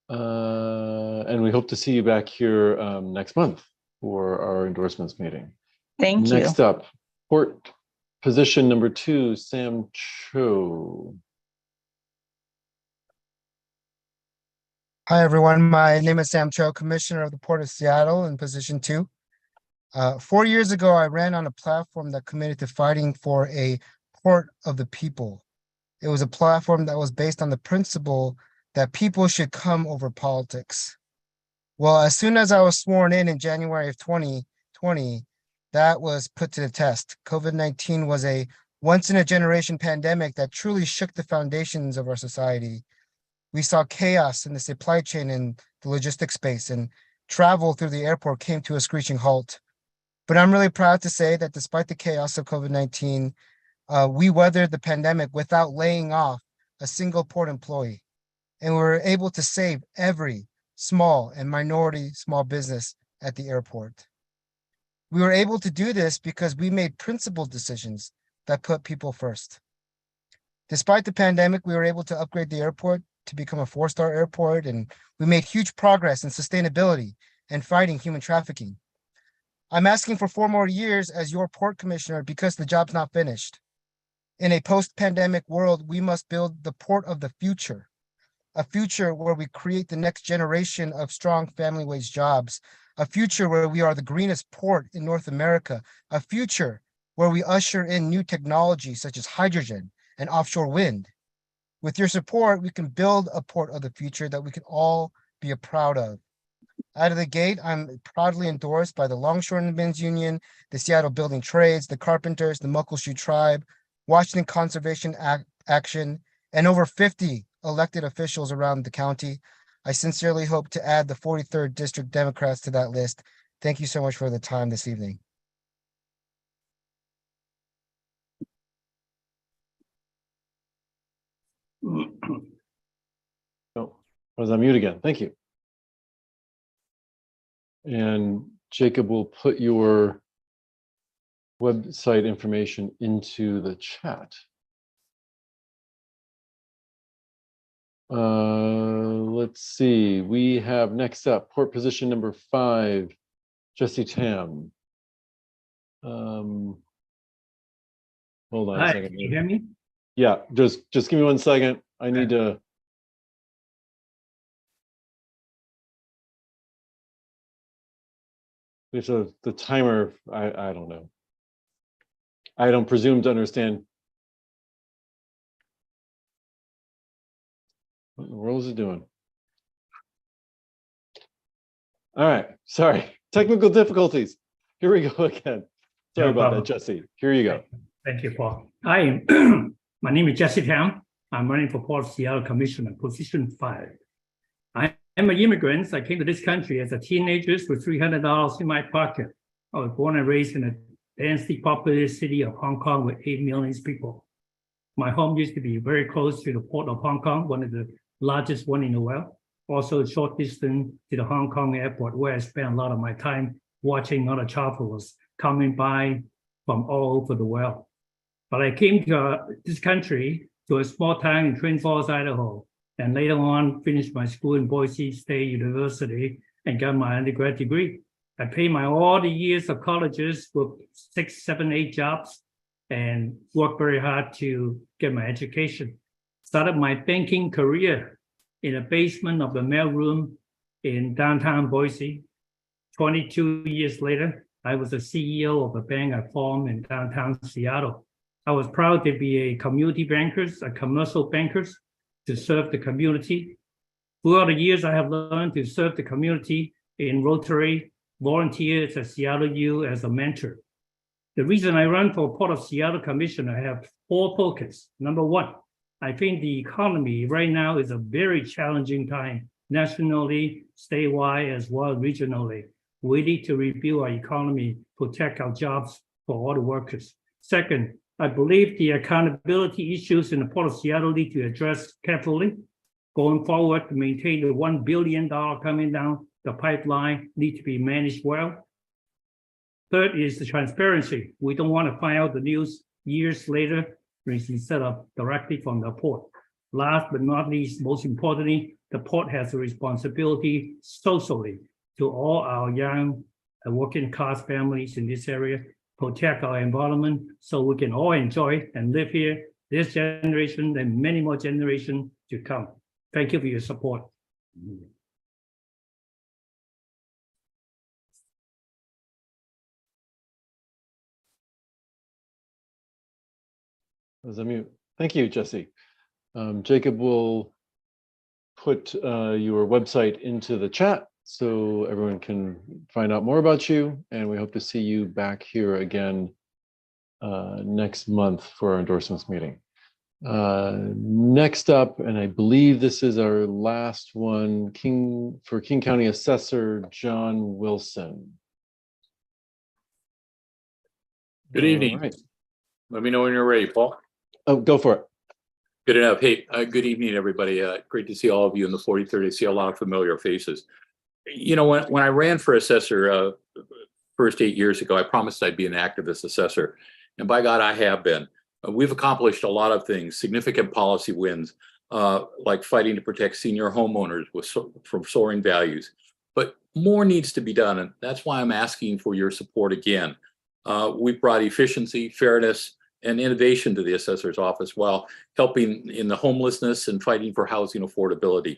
B: And we hope to see you back here next month for our endorsements meeting.
P: Thank you.
B: Next up, port position number 2, Sam Cho.
Q: Hi, everyone. My name is Sam Cho, Commissioner of the Port of Seattle in position 2. 4 years ago, I ran on a platform that committed to fighting for a port of the people. It was a platform that was based on the principle that people should come over politics. Well, as soon as I was sworn in January of 2020, that was put to the test. COVID-19 was a once-in-a-generation pandemic that truly shook the foundations of our society. We saw chaos in the supply chain and the logistics space, and travel through the airport came to a screeching halt. But I'm really proud to say that despite the chaos of COVID-19, we weathered the pandemic without laying off a single port employee. And we were able to save every small and minority small business at the airport. We were able to do this because we made principled decisions that put people first. Despite the pandemic, we were able to upgrade the airport to become a 4-star airport, and we made huge progress in sustainability and fighting human trafficking. I'm asking for 4 more years as your port commissioner because the job's not finished. In a post-pandemic world, we must build the port of the future, a future where we create the next generation of strong family wage jobs, a future where we are the greenest port in North America, a future where we usher in new technology such as hydrogen and offshore wind. With your support, we can build a port of the future that we can all be proud of. Out of the gate, I'm proudly endorsed by the Longshoremen's Union, the Seattle Building Trades, the Carpenters, the Muckleshoot Tribe, Washington Conservation Action, and over 50 elected officials around the county. I sincerely hope to add the 43rd District Democrats to that list. Thank you so much for the time this evening.
B: Oh, I was on mute again. Thank you. And Jacob will put your website information into the chat. Let's see. We have next up port position number 5, Jesse Tam. Hold on a second.
R: Can you hear me?
B: Yeah, just give me 1 second. I need to. So the timer, I don't know. I don't presume to understand. What in the world is it doing? All right, sorry. Technical difficulties. Here we go again. Sorry about that, Jesse. Here you go.
R: Thank you, Paul. Hi, my name is Jesse Tam. I'm running for Port of Seattle Commissioner, position 5. I am an immigrant. I came to this country as a teenager with $300 in my pocket. I was born and raised in a densely populated city of Hong Kong with 8 million people. My home used to be very close to the port of Hong Kong, one of the largest one in the world. Also a short distance to the Hong Kong airport, where I spent a lot of my time watching other travelers coming by from all over the world. But I came to this country, to a small town in Twin Falls, Idaho, and later on finished my school in Boise State University and got my undergrad degree. I paid my all the years of colleges with 6, 7, 8 jobs and worked very hard to get my education. Started my banking career in the basement of the mailroom in downtown Boise. 22 years later, I was the CEO of a bank I formed in downtown Seattle. I was proud to be a community banker, a commercial banker, to serve the community. Throughout the years, I have learned to serve the community in Rotary, volunteers at Seattle U as a mentor. The reason I run for Port of Seattle Commissioner, I have 4 focus. Number 1, I think the economy right now is a very challenging time, nationally, statewide, as well as regionally. We need to rebuild our economy, protect our jobs for all the workers. Second, I believe the accountability issues in the Port of Seattle need to address carefully. Going forward, to maintain the $1 billion coming down the pipeline need to be managed well. Third is the transparency. We don't want to find out the news years later instead of directly from the port. Last but not least, most importantly, the port has a responsibility socially to all our young working class families in this area, protect our environment so we can all enjoy and live here, this generation and many more generations to come. Thank you for your support.
B: Thank you, Jesse. Jacob will put your website into the chat so everyone can find out more about you, and we hope to see you back here again next month for our endorsements meeting. Next up, and I believe this is our last one, King County Assessor John Wilson.
S: Good evening.
B: Right.
S: Let me know when you're ready, Paul.
B: Oh, go for it.
S: Good enough. Hey, good evening, everybody. Great to see all of you in the 43rd. I see a lot of familiar faces. You know, when I ran for assessor first 8 years ago, I promised I'd be an activist assessor. And by God, I have been. We've accomplished a lot of things, significant policy wins, like fighting to protect senior homeowners from soaring values. But more needs to be done, and that's why I'm asking for your support again. We've brought efficiency, fairness, and innovation to the assessor's office while helping in the homelessness and fighting for housing affordability.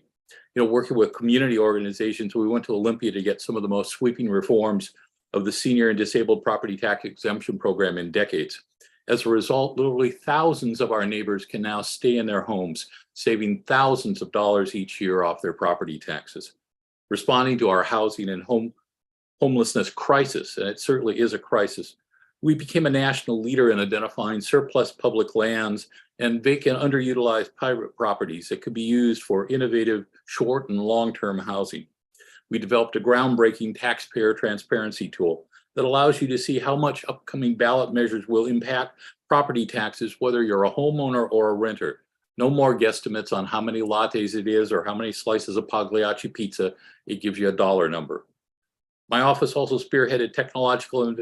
S: You know, working with community organizations, we went to Olympia to get some of the most sweeping reforms of the senior and disabled property tax exemption program in decades. As a result, literally thousands of our neighbors can now stay in their homes, saving thousands of dollars each year off their property taxes. Responding to our housing and homelessness crisis, and it certainly is a crisis, we became a national leader in identifying surplus public lands and vacant underutilized private properties that could be used for innovative short and long-term housing. We developed a groundbreaking taxpayer transparency tool that allows you to see how much upcoming ballot measures will impact property taxes, whether you're a homeowner or a renter. No more guesstimates on how many lattes it is or how many slices of Pagliacci pizza. It gives you a dollar number. My office also spearheaded technological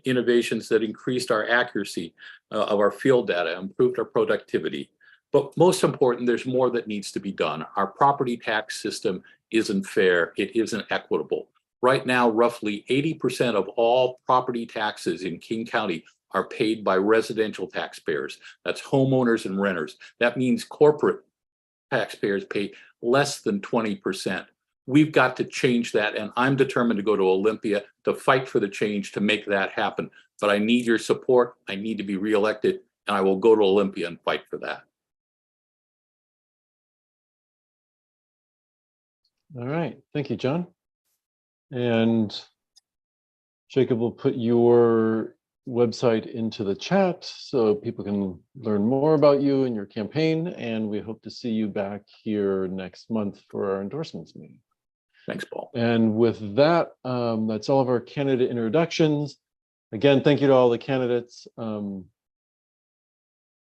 S: innovations that increased our accuracy of our field data, improved our productivity. But most important, there's more that needs to be done. Our property tax system isn't fair. It isn't equitable. Right now, roughly 80% of all property taxes in King County are paid by residential taxpayers. That's homeowners and renters. That means corporate taxpayers pay less than 20%. We've got to change that, and I'm determined to go to Olympia to fight for the change to make that happen. But I need your support. I need to be reelected, and I will go to Olympia and fight for that.
B: All right. Thank you, John. And Jacob will put your website into the chat so people can learn more about you and your campaign. And we hope to see you back here next month for our endorsements meeting.
S: Thanks, Paul.
B: And with that, that's all of our candidate introductions. Again, thank you to all the candidates.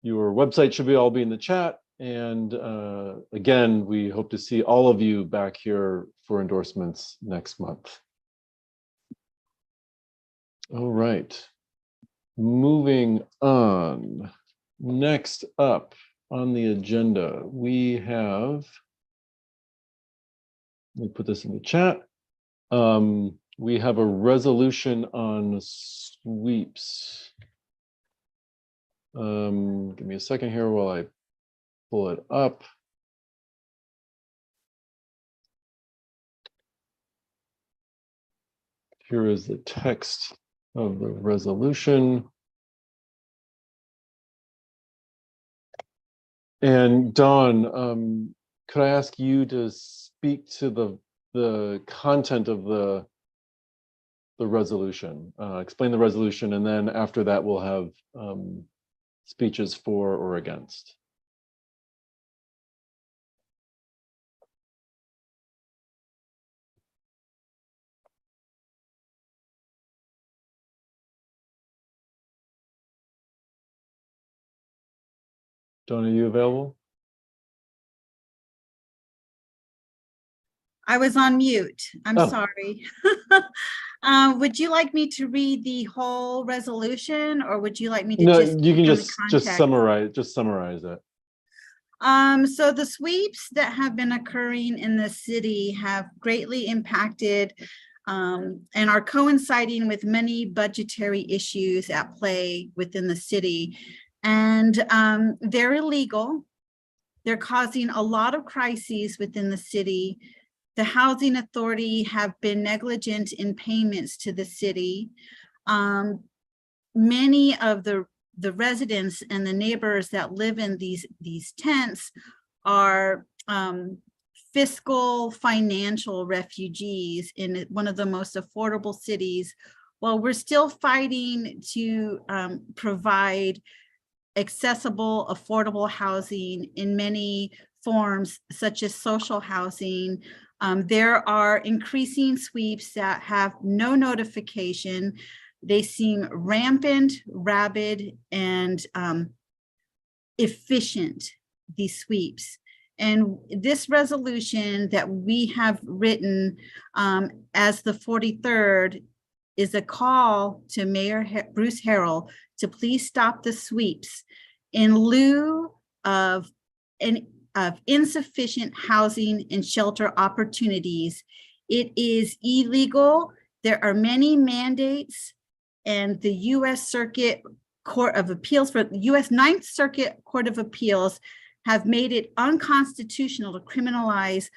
B: Your website should all be in the chat. And again, we hope to see all of you back here for endorsements next month. All right, moving on. Next up on the agenda, we have, let me put this in the chat. We have a resolution on sweeps. Give me a second here while I pull it up. Here is the text of the resolution. And Dawn, could I ask you to speak to the content of the resolution? Explain the resolution, and then after that, we'll have speeches for or against. Dawn, are you available?
C: I was on mute. I'm
B: Oh.
C: sorry. Would you like me to read the whole resolution, or would you like me to
B: No,
C: just?
B: you can
C: give the
B: just
C: context?
B: summarize it.
C: So the sweeps that have been occurring in the city have greatly impacted and are coinciding with many budgetary issues at play within the city. And they're illegal. They're causing a lot of crises within the city. The housing authority have been negligent in payments to the city. Many of the residents and the neighbors that live in these tents are fiscal financial refugees in one of the most affordable cities. While we're still fighting to provide accessible, affordable housing in many forms, such as social housing, there are increasing sweeps that have no notification. They seem rampant, rabid, and efficient, these sweeps. And this resolution that we have written as the 43rd is a call to Mayor Bruce Harrell to please stop the sweeps in lieu of insufficient housing and shelter opportunities. It is illegal. There are many mandates, and the U.S. Circuit Court of Appeals for the U.S. Ninth Circuit Court of Appeals have made it unconstitutional to criminalize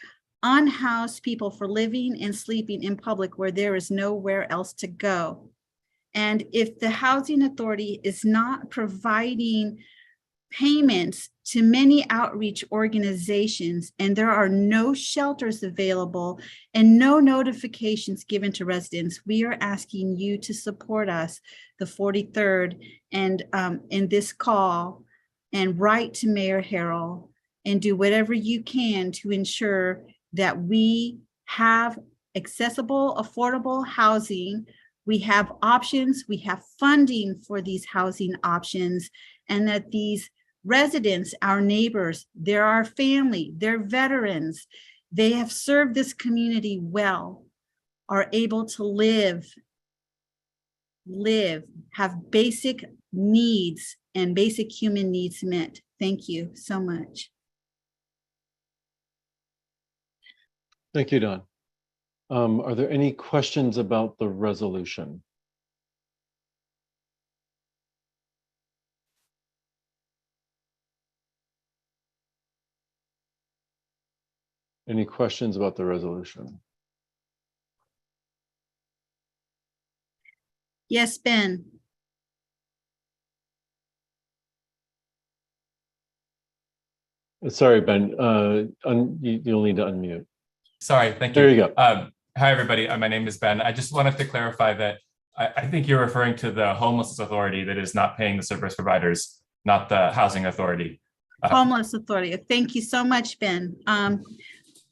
C: unhoused people for living and sleeping in public where there is nowhere else to go. And if the housing authority is not providing payments to many outreach organizations, and there are no shelters available and no notifications given to residents, we are asking you to support us, the 43rd, and in this call, and write to Mayor Harrell and do whatever you can to ensure that we have accessible, affordable housing. We have options, we have funding for these housing options, and that these residents, our neighbors, they're our family, they're veterans, they have served this community well, are able to live, have basic needs and basic human needs met. Thank you so much.
B: Thank you, Dawn. Are there any questions about the resolution? Any questions about the resolution?
C: Yes, Ben.
B: Sorry, Ben, you'll need to unmute.
T: Sorry, thank you.
B: There you go.
T: Hi, everybody. My name is Ben. I just wanted to clarify that I think you're referring to the homeless authority that is not paying the service providers, not the housing authority.
C: Homeless authority. Thank you so much, Ben.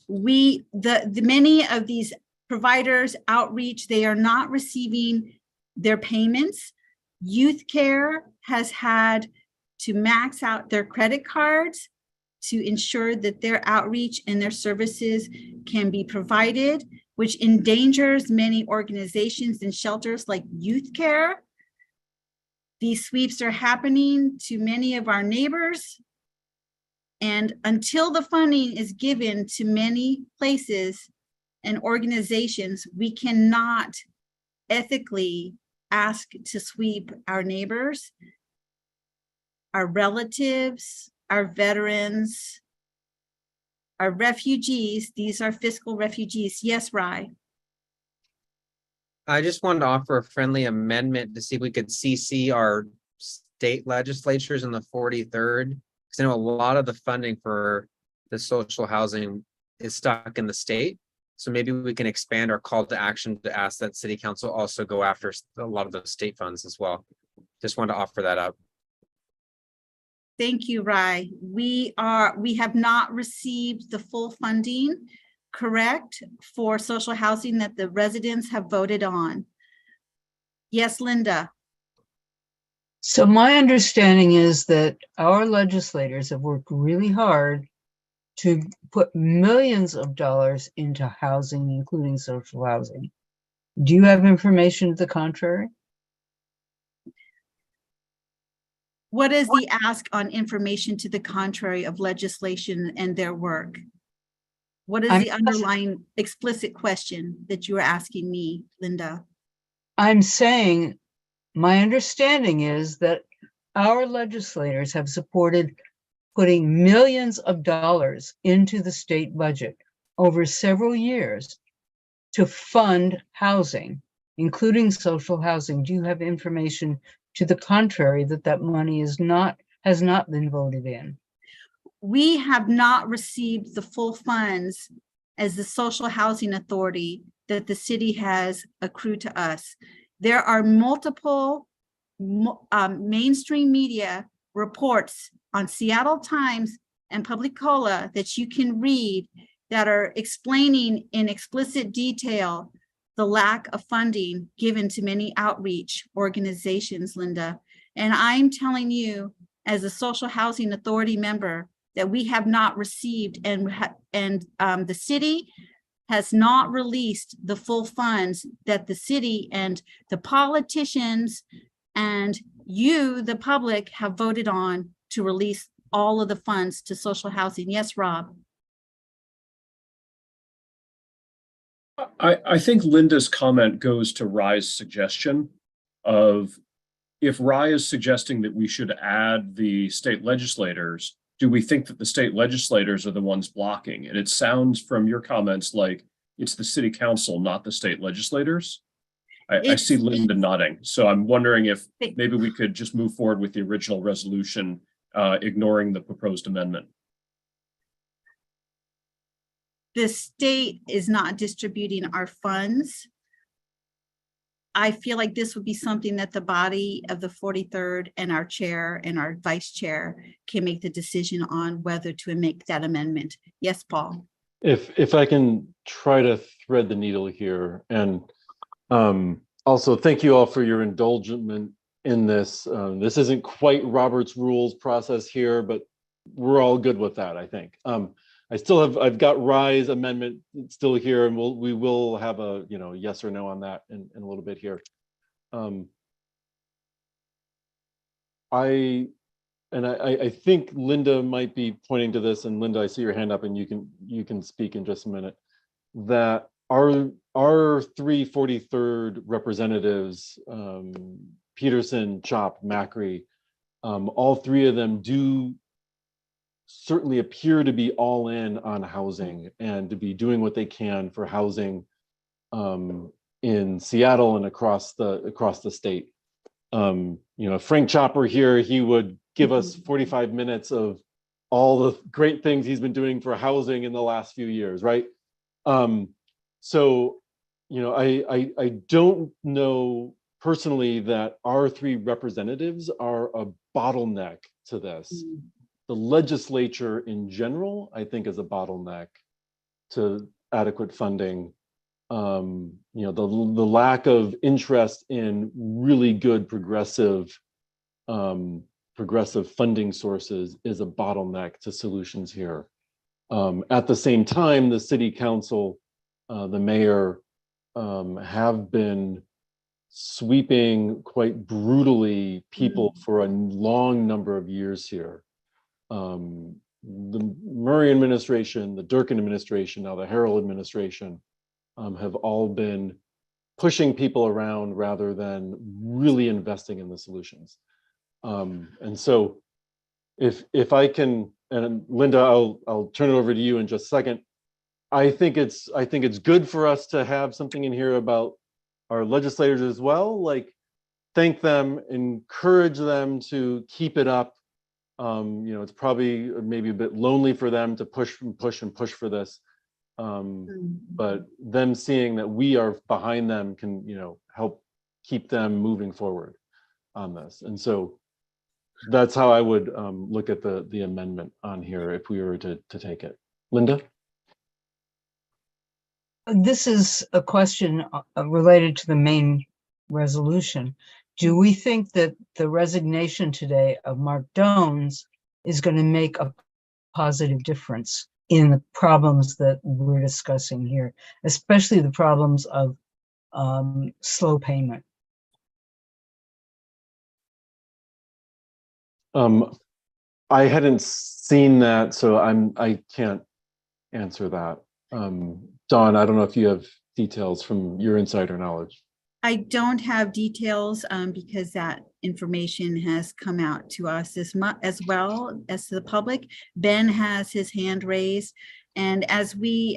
C: The many of these providers outreach, they are not receiving their payments. Youth Care has had to max out their credit cards to ensure that their outreach and their services can be provided, which endangers many organizations and shelters like Youth Care. These sweeps are happening to many of our neighbors. And until the funding is given to many places and organizations, we cannot ethically ask to sweep our neighbors, our relatives, our veterans, our refugees. These are fiscal refugees. Yes, Rye.
A: I just wanted to offer a friendly amendment to see if we could CC our state legislatures in the 43rd. Because I know a lot of the funding for the social housing is stuck in the state. So maybe we can expand our call to action to ask that city council also go after a lot of the state funds as well. Just wanted to offer that up.
C: Thank you, Rye. We have not received the full funding, correct, for social housing that the residents have voted on. Yes, Linda.
U: So my understanding is that our legislators have worked really hard to put millions of dollars into housing, including social housing. Do you have information to the contrary?
C: What is the ask on information to the contrary of legislation and their work? What is the underlying explicit question that you are asking me, Linda?
U: I'm saying my understanding is that our legislators have supported putting millions of dollars into the state budget over several years to fund housing, including social housing. Do you have information to the contrary that that money has not been voted in?
C: We have not received the full funds as the social housing authority that the city has accrued to us. There are multiple mainstream media reports on Seattle Times and Publicola that you can read that are explaining in explicit detail the lack of funding given to many outreach organizations, Linda. And I'm telling you, as a social housing authority member, that we have not received, and the city has not released the full funds that the city and the politicians and you, the public, have voted on to release all of the funds to social housing. Yes, Rob.
E: I think Linda's comment goes to Rye's suggestion of, if Rye is suggesting that we should add the state legislators, do we think that the state legislators are the ones blocking? And it sounds from your comments like it's the city council, not the state legislators. I see Linda nodding. So I'm wondering if maybe we could just move forward with the original resolution, ignoring the proposed amendment.
C: The state is not distributing our funds. I feel like this would be something that the body of the 43rd and our chair and our vice chair can make the decision on whether to make that amendment. Yes, Paul.
B: If I can try to thread the needle here, and also thank you all for your indulgence in this. This isn't quite Robert's rules process here, but we're all good with that, I think. I've got Rye's amendment still here, and we will have a yes or no on that in a little bit here. I think Linda might be pointing to this, and Linda, I see your hand up, and you can speak in just a minute. That our 343rd representatives, Peterson, Chop, Macri, all three of them do certainly appear to be all in on housing and to be doing what they can for housing in Seattle and across the state. Frank Chopper here, he would give us 45 minutes of all the great things he's been doing for housing in the last few years, right? So, I don't know personally that our three representatives are a bottleneck to this. The legislature in general, I think, is a bottleneck to adequate funding. The lack of interest in really good progressive funding sources is a bottleneck to solutions here. At the same time, the city council, the mayor, have been sweeping quite brutally people for a long number of years here. The Murray administration, the Durkin administration, now the Harrell administration, have all been pushing people around rather than really investing in the solutions. And so if I can, and Linda, I'll turn it over to you in just a second. I think it's good for us to have something in here about our legislators as well, like thank them, encourage them to keep it up. It's probably maybe a bit lonely for them to push and push and push for this. But them seeing that we are behind them can, help keep them moving forward on this. And so that's how I would look at the amendment on here if we were to take it. Linda?
U: This is a question related to the main resolution. Do we think that the resignation today of Mark Dones is going to make a positive difference in the problems that we're discussing here, especially the problems of slow payment?
B: I hadn't seen that, so I can't answer that. Dawn, I don't know if you have details from your insider knowledge.
C: I don't have details because that information has come out to us as well as to the public. Ben has his hand raised, and as we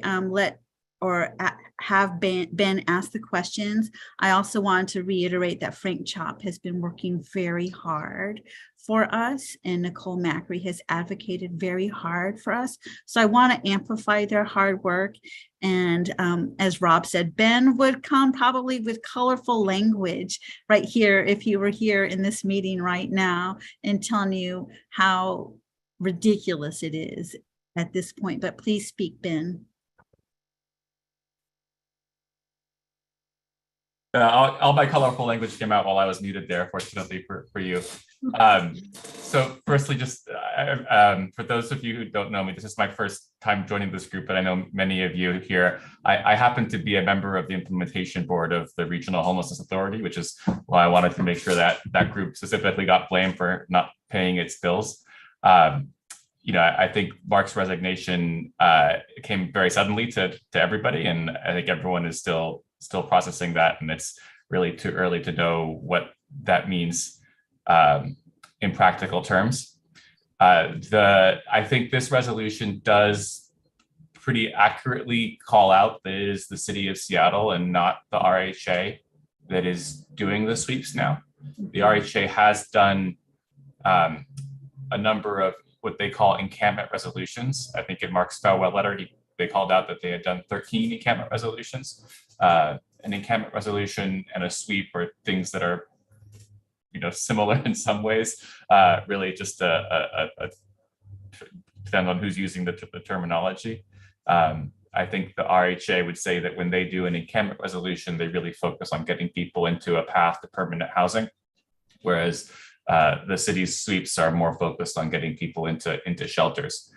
C: have Ben ask the questions, I also want to reiterate that Frank Chop has been working very hard for us, and Nicole Macri has advocated very hard for us. So I want to amplify their hard work. And as Rob said, Ben would come probably with colorful language right here if he were here in this meeting right now and telling you how ridiculous it is at this point. But please speak, Ben.
T: All my colorful language came out while I was muted there, fortunately for you. So firstly, just for those of you who don't know me, this is my first time joining this group, but I know many of you here. I happen to be a member of the implementation board of the Regional Homelessness Authority, which is why I wanted to make sure that that group specifically got blamed for not paying its bills. I think Mark's resignation came very suddenly to everybody, and I think everyone is still processing that, and it's really too early to know what that means in practical terms. I think this resolution does pretty accurately call out that it is the city of Seattle and not the RHA that is doing the sweeps now. The RHA has done a number of what they call encampment resolutions. I think in Mark's farewell letter, they called out that they had done 13 encampment resolutions. An encampment resolution and a sweep are things that are, similar in some ways. Really, just depends on who's using the terminology. I think the RHA would say that when they do an encampment resolution, they really focus on getting people into a path to permanent housing, whereas the city's sweeps are more focused on getting people into shelters.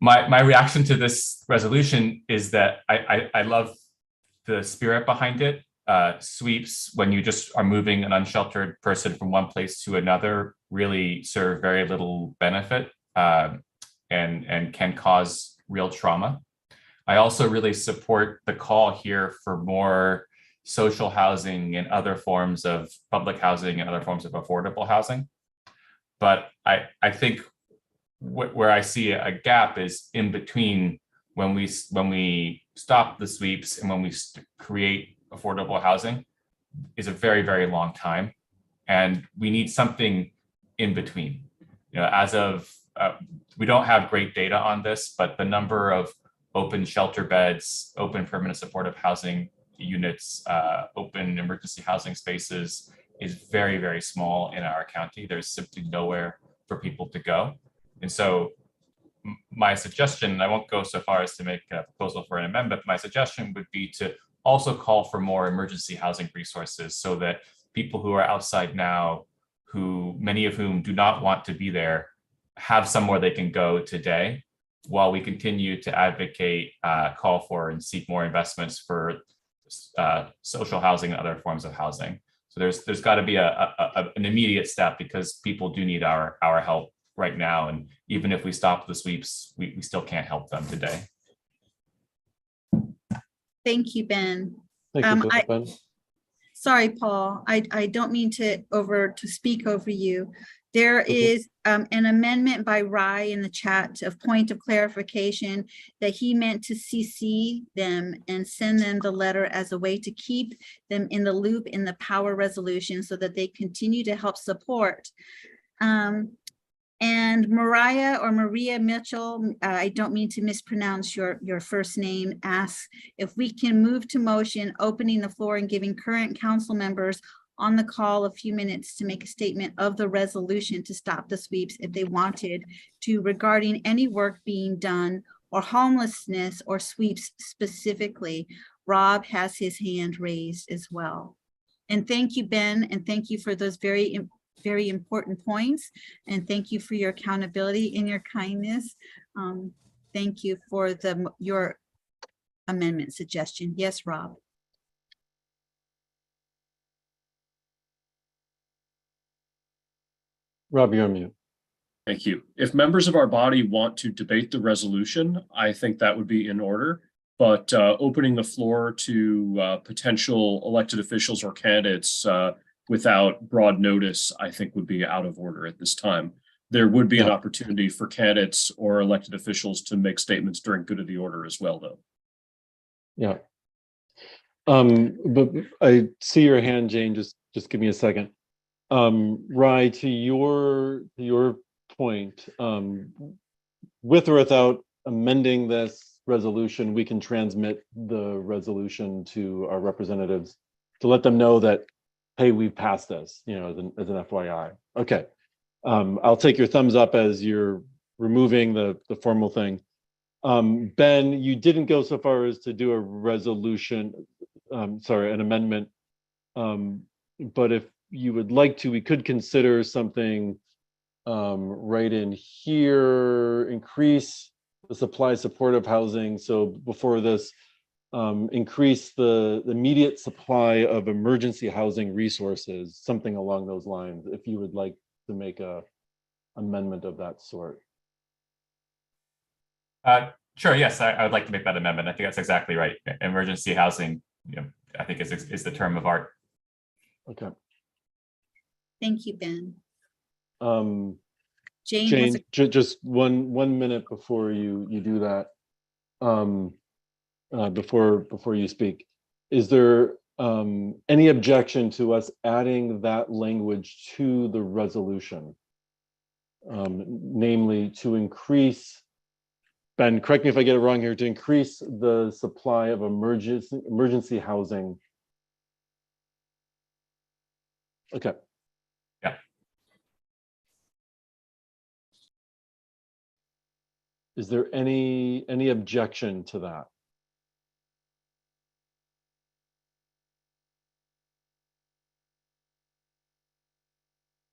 T: My reaction to this resolution is that I love the spirit behind it. Sweeps, when you just are moving an unsheltered person from one place to another, really serve very little benefit and can cause real trauma. I also really support the call here for more social housing and other forms of public housing and other forms of affordable housing. But I think where I see a gap is in between when we stop the sweeps and when we create affordable housing is a very, very long time. And we need something in between. As of, we don't have great data on this, but the number of open shelter beds, open permanent supportive housing units, open emergency housing spaces is very, very small in our county. There's simply nowhere for people to go. And so my suggestion, I won't go so far as to make a proposal for an amendment, my suggestion would be to also call for more emergency housing resources so that people who are outside now, who many of whom do not want to be there, have somewhere they can go today, while we continue to advocate, call for and seek more investments for social housing and other forms of housing. So there's got to be an immediate step, because people do need our help right now. And even if we stop the sweeps, we still can't help them today.
C: Thank you, Ben.
B: Thank you, Ben.
C: Sorry, Paul. I don't mean to speak over you. There is an amendment by Rye in the chat of point of clarification that he meant to CC them and send them the letter as a way to keep them in the loop in the power resolution so that they continue to help support. And Mariah or Maria Mitchell, I don't mean to mispronounce your first name, asks if we can move to motion, opening the floor and giving current council members on the call a few minutes to make a statement of the resolution to stop the sweeps if they wanted to, regarding any work being done or homelessness or sweeps specifically. Rob has his hand raised as well. And thank you, Ben, and thank you for those very important points. And thank you for your accountability and your kindness. Thank you for your amendment suggestion. Yes, Rob.
B: Rob, you're on mute.
E: Thank you. If members of our body want to debate the resolution, I think that would be in order. But opening the floor to potential elected officials or candidates without broad notice, I think would be out of order at this time. There would be an opportunity for candidates or elected officials to make statements during good of the order as well, though.
B: Yeah. But I see your hand, Jane. Just give me a second. Rye, to your point, with or without amending this resolution, we can transmit the resolution to our representatives to let them know that, hey, we've passed this, you know, as an FYI. Okay. I'll take your thumbs up as you're removing the formal thing. Ben, you didn't go so far as to do a resolution, an amendment. But if you would like to, we could consider something right in here, increase the supply supportive housing. So before this, increase the immediate supply of emergency housing resources, something along those lines, if you would like to make a amendment of that sort.
T: Sure, yes, I would like to make that amendment. I think that's exactly right. Emergency housing, you know, I think is the term of art.
B: Okay.
C: Thank you, Ben.
B: Jane, just one minute before you do that, before you speak, is there any objection to us adding that language to the resolution? Namely, to increase, Ben, correct me if I get it wrong here, to increase the supply of emergency housing. Okay.
T: Yeah.
B: Is there any objection to that?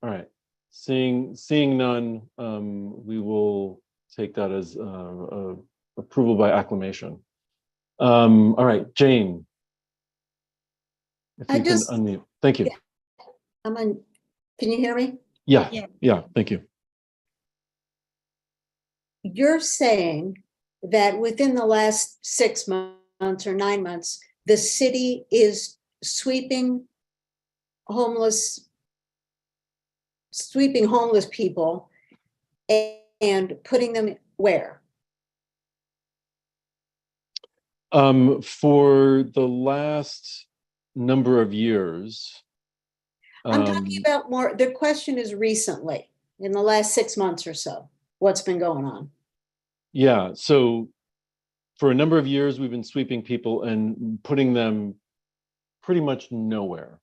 B: All right, seeing none, we will take that as approval by acclamation. All right, Jane. If you can unmute. Thank you.
D: Can you hear me?
B: Yeah, thank you.
D: You're saying that within the last 6 months or 9 months, the city is sweeping homeless people and putting them where?
B: For the last number of years.
D: I'm talking about more, the question is recently, in the last 6 months or so, what's been going on?
B: Yeah, so for a number of years, we've been sweeping people and putting them pretty much nowhere.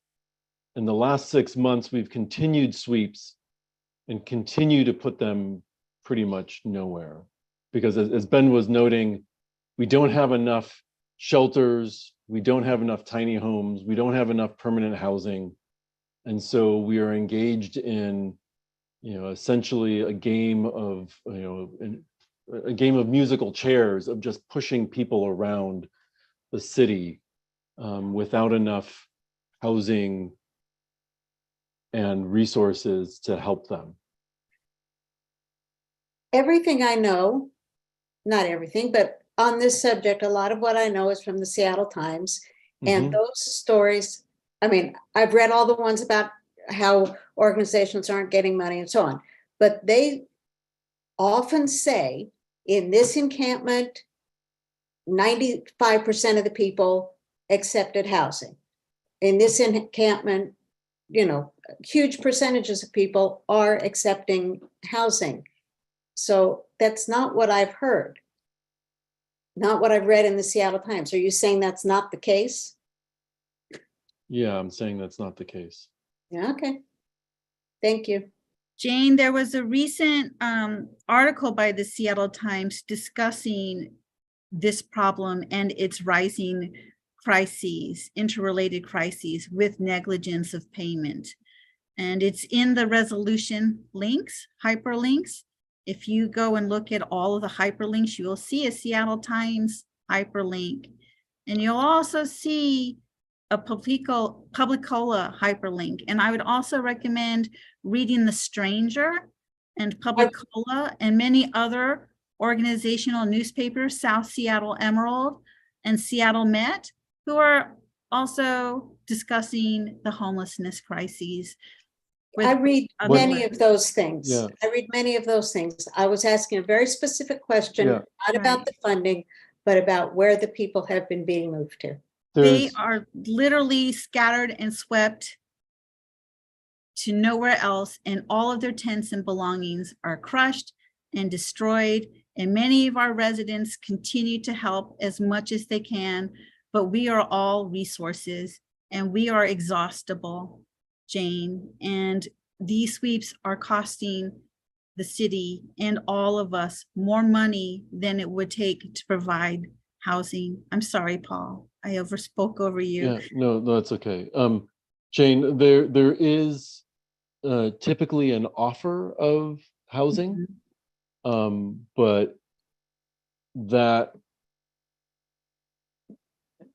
B: In the last 6 months, we've continued sweeps and continue to put them pretty much nowhere. Because as Ben was noting, we don't have enough shelters, we don't have enough tiny homes, we don't have enough permanent housing. And so we are engaged in, you know, essentially a game of, a game of musical chairs, of just pushing people around the city without enough housing and resources to help them.
D: Everything I know, not everything, but on this subject, a lot of what I know is from the Seattle Times. And those stories, I mean, I've read all the ones about how organizations aren't getting money and so on. But they often say in this encampment, 95% of the people accepted housing. In this encampment, you know, huge percentages of people are accepting housing. So that's not what I've heard. Not what I've read in the Seattle Times. Are you saying that's not the case?
B: Yeah, I'm saying that's not the case.
D: Yeah, okay. Thank you.
C: Jane, there was a recent article by the Seattle Times discussing this problem and its rising crises, interrelated crises with negligence of payment. And it's in the resolution links, hyperlinks. If you go and look at all of the hyperlinks, you will see a Seattle Times hyperlink. And you'll also see a Publicola hyperlink. And I would also recommend reading The Stranger and Publicola and many other organizational newspapers, South Seattle Emerald and Seattle Met, who are also discussing the homelessness crises.
D: I read many of those things.
B: Yeah.
D: I read many of those things. I was asking a very specific question,
B: Yeah.
D: not about the funding, but about where the people have been being moved to.
C: They are literally scattered and swept to nowhere else, and all of their tents and belongings are crushed and destroyed. And many of our residents continue to help as much as they can, but we are all resources and we are exhaustible, Jane. And these sweeps are costing the city and all of us more money than it would take to provide housing. I'm sorry, Paul, I overspoke over you.
B: Yeah, no, that's okay. Jane, there is typically an offer of housing, but that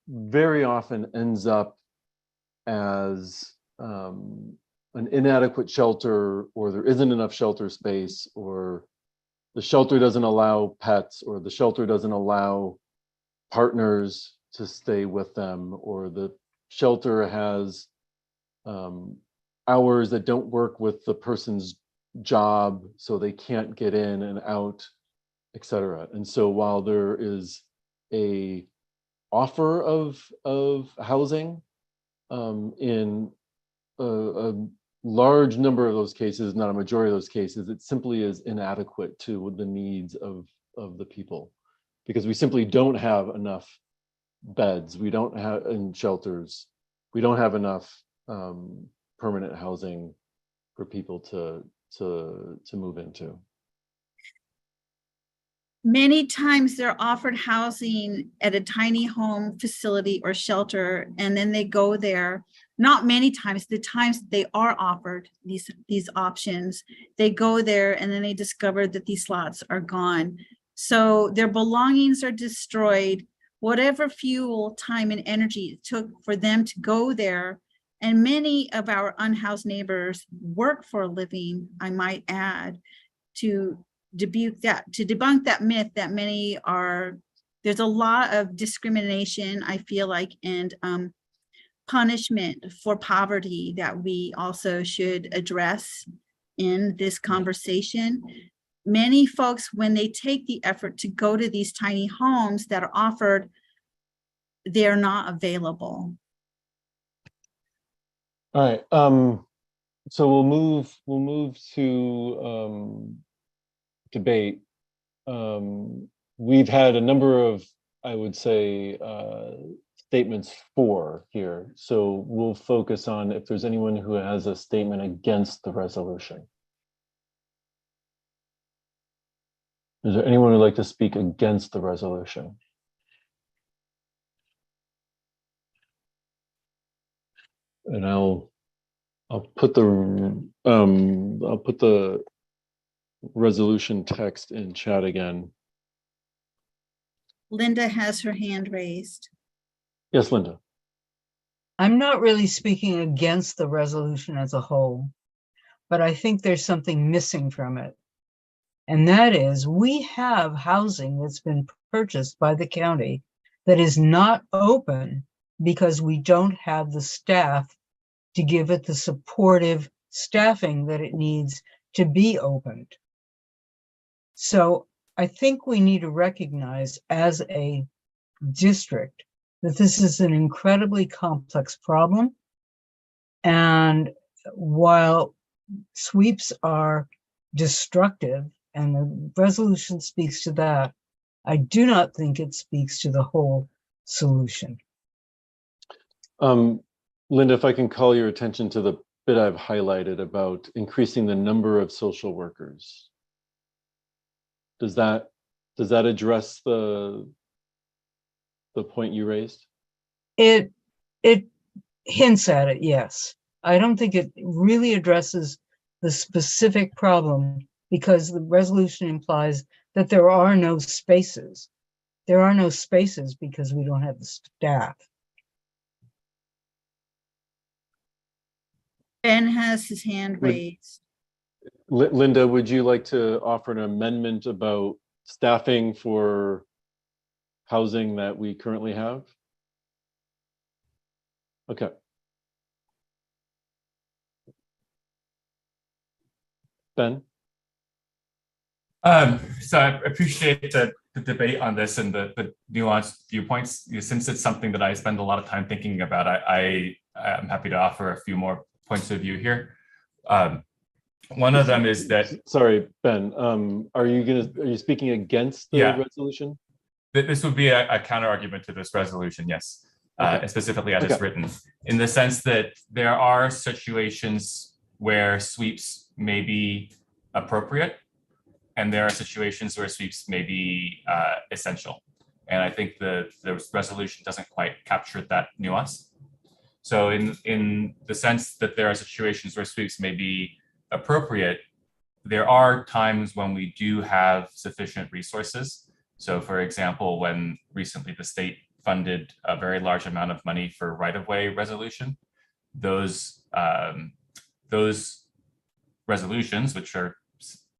B: very often ends up as an inadequate shelter, or there isn't enough shelter space, or the shelter doesn't allow pets, or the shelter doesn't allow partners to stay with them, or the shelter has hours that don't work with the person's job, so they can't get in and out, etc. And so while there is a offer of housing in a large number of those cases, not a majority of those cases, it simply is inadequate to the needs of the people, because we simply don't have enough beds, we don't have in shelters, we don't have enough permanent housing for people to move into.
C: Many times they're offered housing at a tiny home facility or shelter, and then they go there. Not many times, the times they are offered these options, they go there and then they discover that these slots are gone. So their belongings are destroyed, whatever fuel, time, and energy it took for them to go there. And many of our unhoused neighbors work for a living, I might add, to debunk that myth that many are. There's a lot of discrimination, I feel like, and punishment for poverty that we also should address in this conversation. Many folks, when they take the effort to go to these tiny homes that are offered, they're not available.
B: All right, so we'll move to debate. We've had a number of, I would say, statements for here. So we'll focus on if there's anyone who has a statement against the resolution. Is there anyone who'd like to speak against the resolution? And I'll put the resolution text in chat again.
C: Linda has her hand raised.
B: Yes, Linda.
U: I'm not really speaking against the resolution as a whole, but I think there's something missing from it. And that is, we have housing that's been purchased by the county that is not open because we don't have the staff to give it the supportive staffing that it needs to be opened. So I think we need to recognize as a district that this is an incredibly complex problem. And while sweeps are destructive, and the resolution speaks to that, I do not think it speaks to the whole solution.
B: Linda, if I can call your attention to the bit I've highlighted about increasing the number of social workers. Does that address the point you raised?
U: It hints at it, yes. I don't think it really addresses the specific problem, because the resolution implies that there are no spaces. There are no spaces because we don't have the staff.
C: Ben has his hand raised.
B: Linda, would you like to offer an amendment about staffing for housing that we currently have? Okay. Ben?
T: So I appreciate the debate on this and the nuanced viewpoints. Since it's something that I spend a lot of time thinking about, I'm happy to offer a few more points of view here. One of them is that.
B: Sorry, Ben. Are you speaking against the resolution?
T: This would be a counter argument to this resolution, yes, specifically as it's written, in the sense that there are situations where sweeps may be appropriate, and there are situations where sweeps may be essential. And I think the resolution doesn't quite capture that nuance. So in the sense that there are situations where sweeps may be appropriate, there are times when we do have sufficient resources. So for example, when recently the state funded a very large amount of money for right-of-way resolution, those resolutions, which are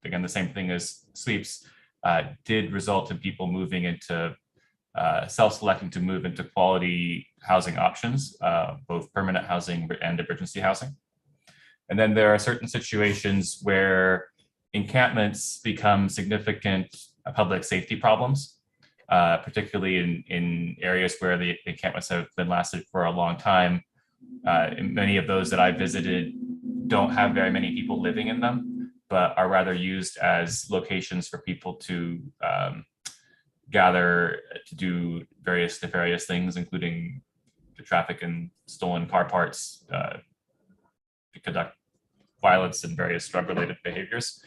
T: again the same thing as sweeps, did result in people moving into self-selecting to move into quality housing options, both permanent housing and emergency housing. And then there are certain situations where encampments become significant public safety problems, particularly in areas where the encampments have been lasted for a long time. Many of those that I visited don't have very many people living in them, but are rather used as locations for people to gather to do various things, including to traffic in stolen car parts, to conduct violence and various drug-related behaviors.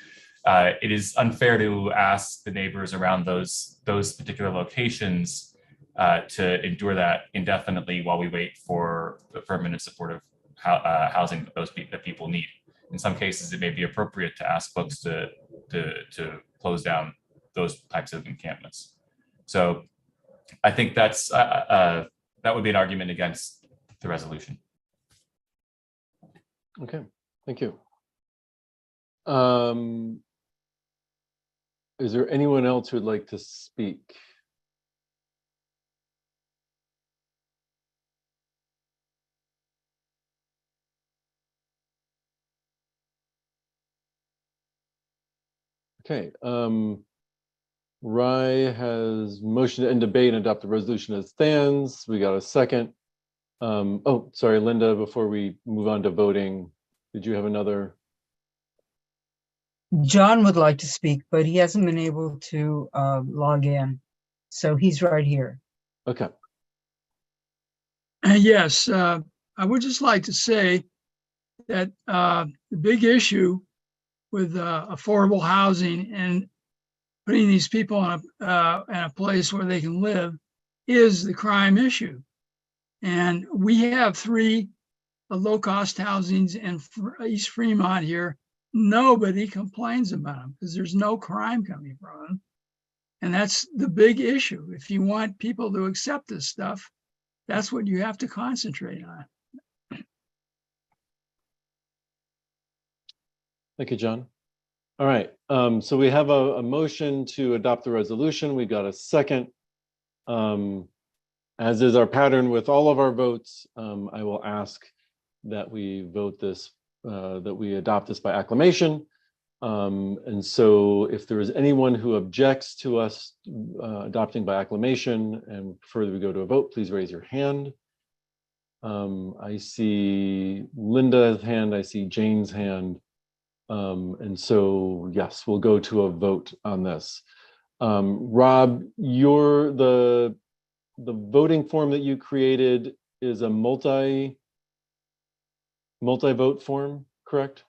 T: It is unfair to ask the neighbors around those particular locations to endure that indefinitely while we wait for the permanent supportive housing that people need. In some cases, it may be appropriate to ask folks to close down those types of encampments. So I think that would be an argument against the resolution.
B: Okay, thank you. Is there anyone else who would like to speak? Okay, Rye has motion to end debate and adopt the resolution as stands. We got a second. Oh, sorry, Linda, before we move on to voting, did you have another?
U: John would like to speak, but he hasn't been able to log in. So he's right here.
B: Okay.
H: Yes, I would just like to say that the big issue with affordable housing and putting these people in a place where they can live is the crime issue. And we have 3 low-cost housings in East Fremont here. Nobody complains about them because there's no crime coming from them. And that's the big issue. If you want people to accept this stuff, that's what you have to concentrate on.
B: Thank you, John. All right, so we have a motion to adopt the resolution. We got a second. As is our pattern with all of our votes, I will ask that we vote this, that we adopt this by acclamation. And so if there is anyone who objects to us adopting by acclamation and prefer that we go to a vote, please raise your hand. I see Linda's hand, I see Jane's hand. And so, yes, we'll go to a vote on this. Rob, the voting form that you created is a multi-vote form, correct?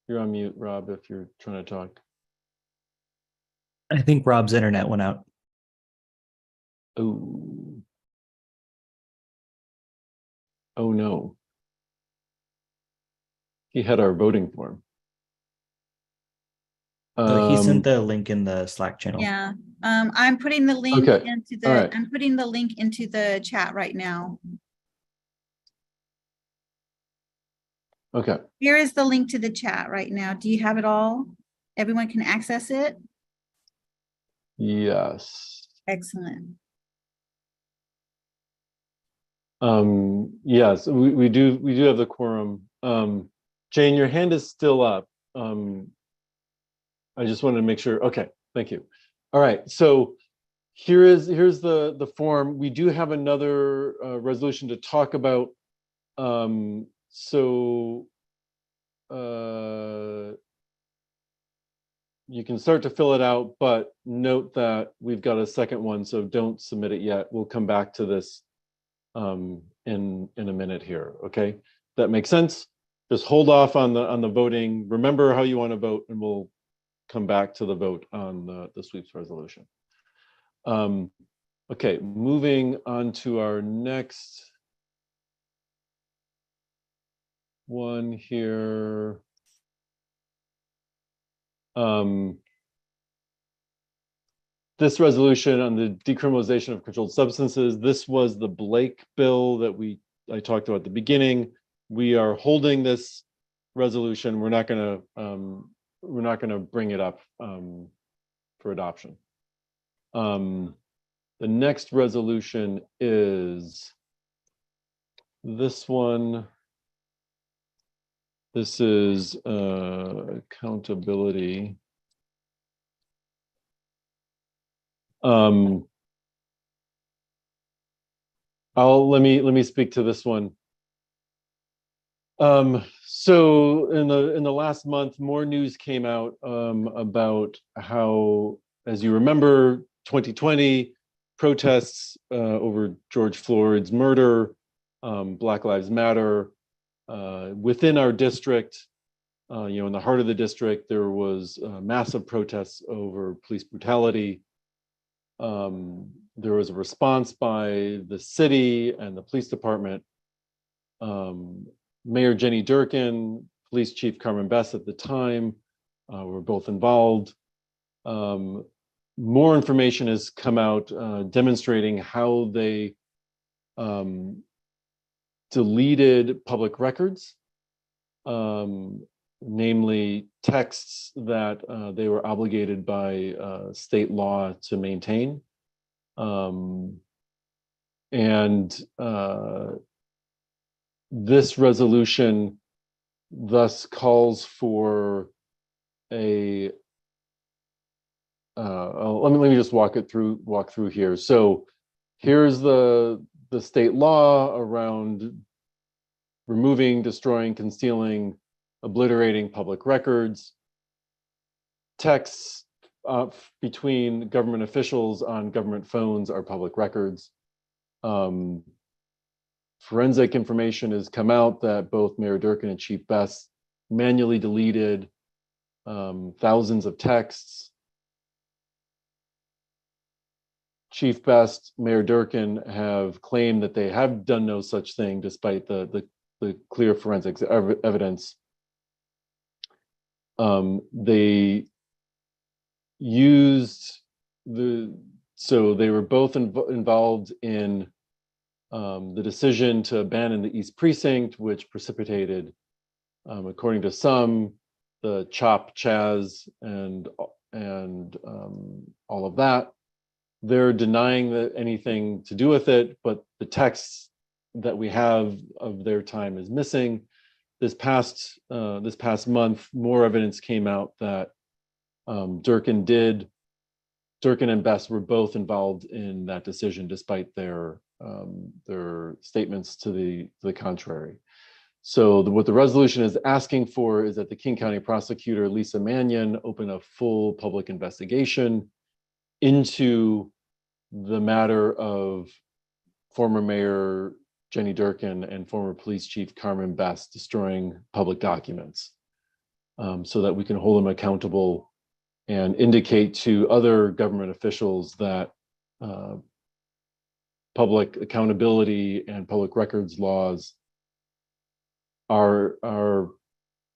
B: You're on mute, Rob, if you're trying to talk.
F: I think Rob's internet went out.
B: Oh. Oh no. He had our voting form.
F: He sent the link in the Slack channel.
C: Yeah, I'm putting the link
B: Okay,
C: into
B: all
C: the,
B: right.
C: I'm putting the link into the chat right now.
B: Okay.
C: Here is the link to the chat right now. Do you have it all? Everyone can access it?
B: Yes.
C: Excellent.
B: Yes, we do have the quorum. Jane, your hand is still up. I just wanted to make sure. Okay, thank you. All right, so here's the form. We do have another resolution to talk about. You can start to fill it out, but note that we've got a second one, so don't submit it yet. We'll come back to this in a minute here. Okay, that makes sense. Just hold off on the voting. Remember how you want to vote, and we'll come back to the vote on the sweeps resolution. Okay, moving on to our next one here. This resolution on the decriminalization of controlled substances, this was the Blake bill that I talked about at the beginning. We are holding this resolution. We're not gonna bring it up for adoption. The next resolution is this one. This is accountability. Let me speak to this one. So in the last month, more news came out about how, as you remember, 2020 protests over George Floyd's murder, Black Lives Matter. Within our district, in the heart of the district, there was massive protests over police brutality. There was a response by the city and the police department. Mayor Jenny Durkin, Police Chief Carmen Bess at the time were both involved. More information has come out demonstrating how they deleted public records, namely texts that they were obligated by state law to maintain. This resolution thus calls for a let me just walk through here. So here's the state law around removing, destroying, concealing, obliterating public records. Texts between government officials on government phones are public records. Forensic information has come out that both Mayor Durkin and Chief Best manually deleted thousands of texts. Chief Best, Mayor Durkin have claimed that they have done no such thing despite the clear forensics evidence. They used so they were both involved in the decision to abandon the East Precinct, which precipitated, according to some, the CHOP, Chaz, and all of that. they're denying that anything to do with it, but the text that we have of their time is missing. This past month, more evidence came out that Durkin and Best were both involved in that decision, despite their statements to the contrary. So what the resolution is asking for is that the King County prosecutor, Lisa Mannion, open a full public investigation into the matter of former Mayor Jenny Durkin and former Police Chief Carmen Best destroying public documents, so that we can hold them accountable and indicate to other government officials that public accountability and public records laws are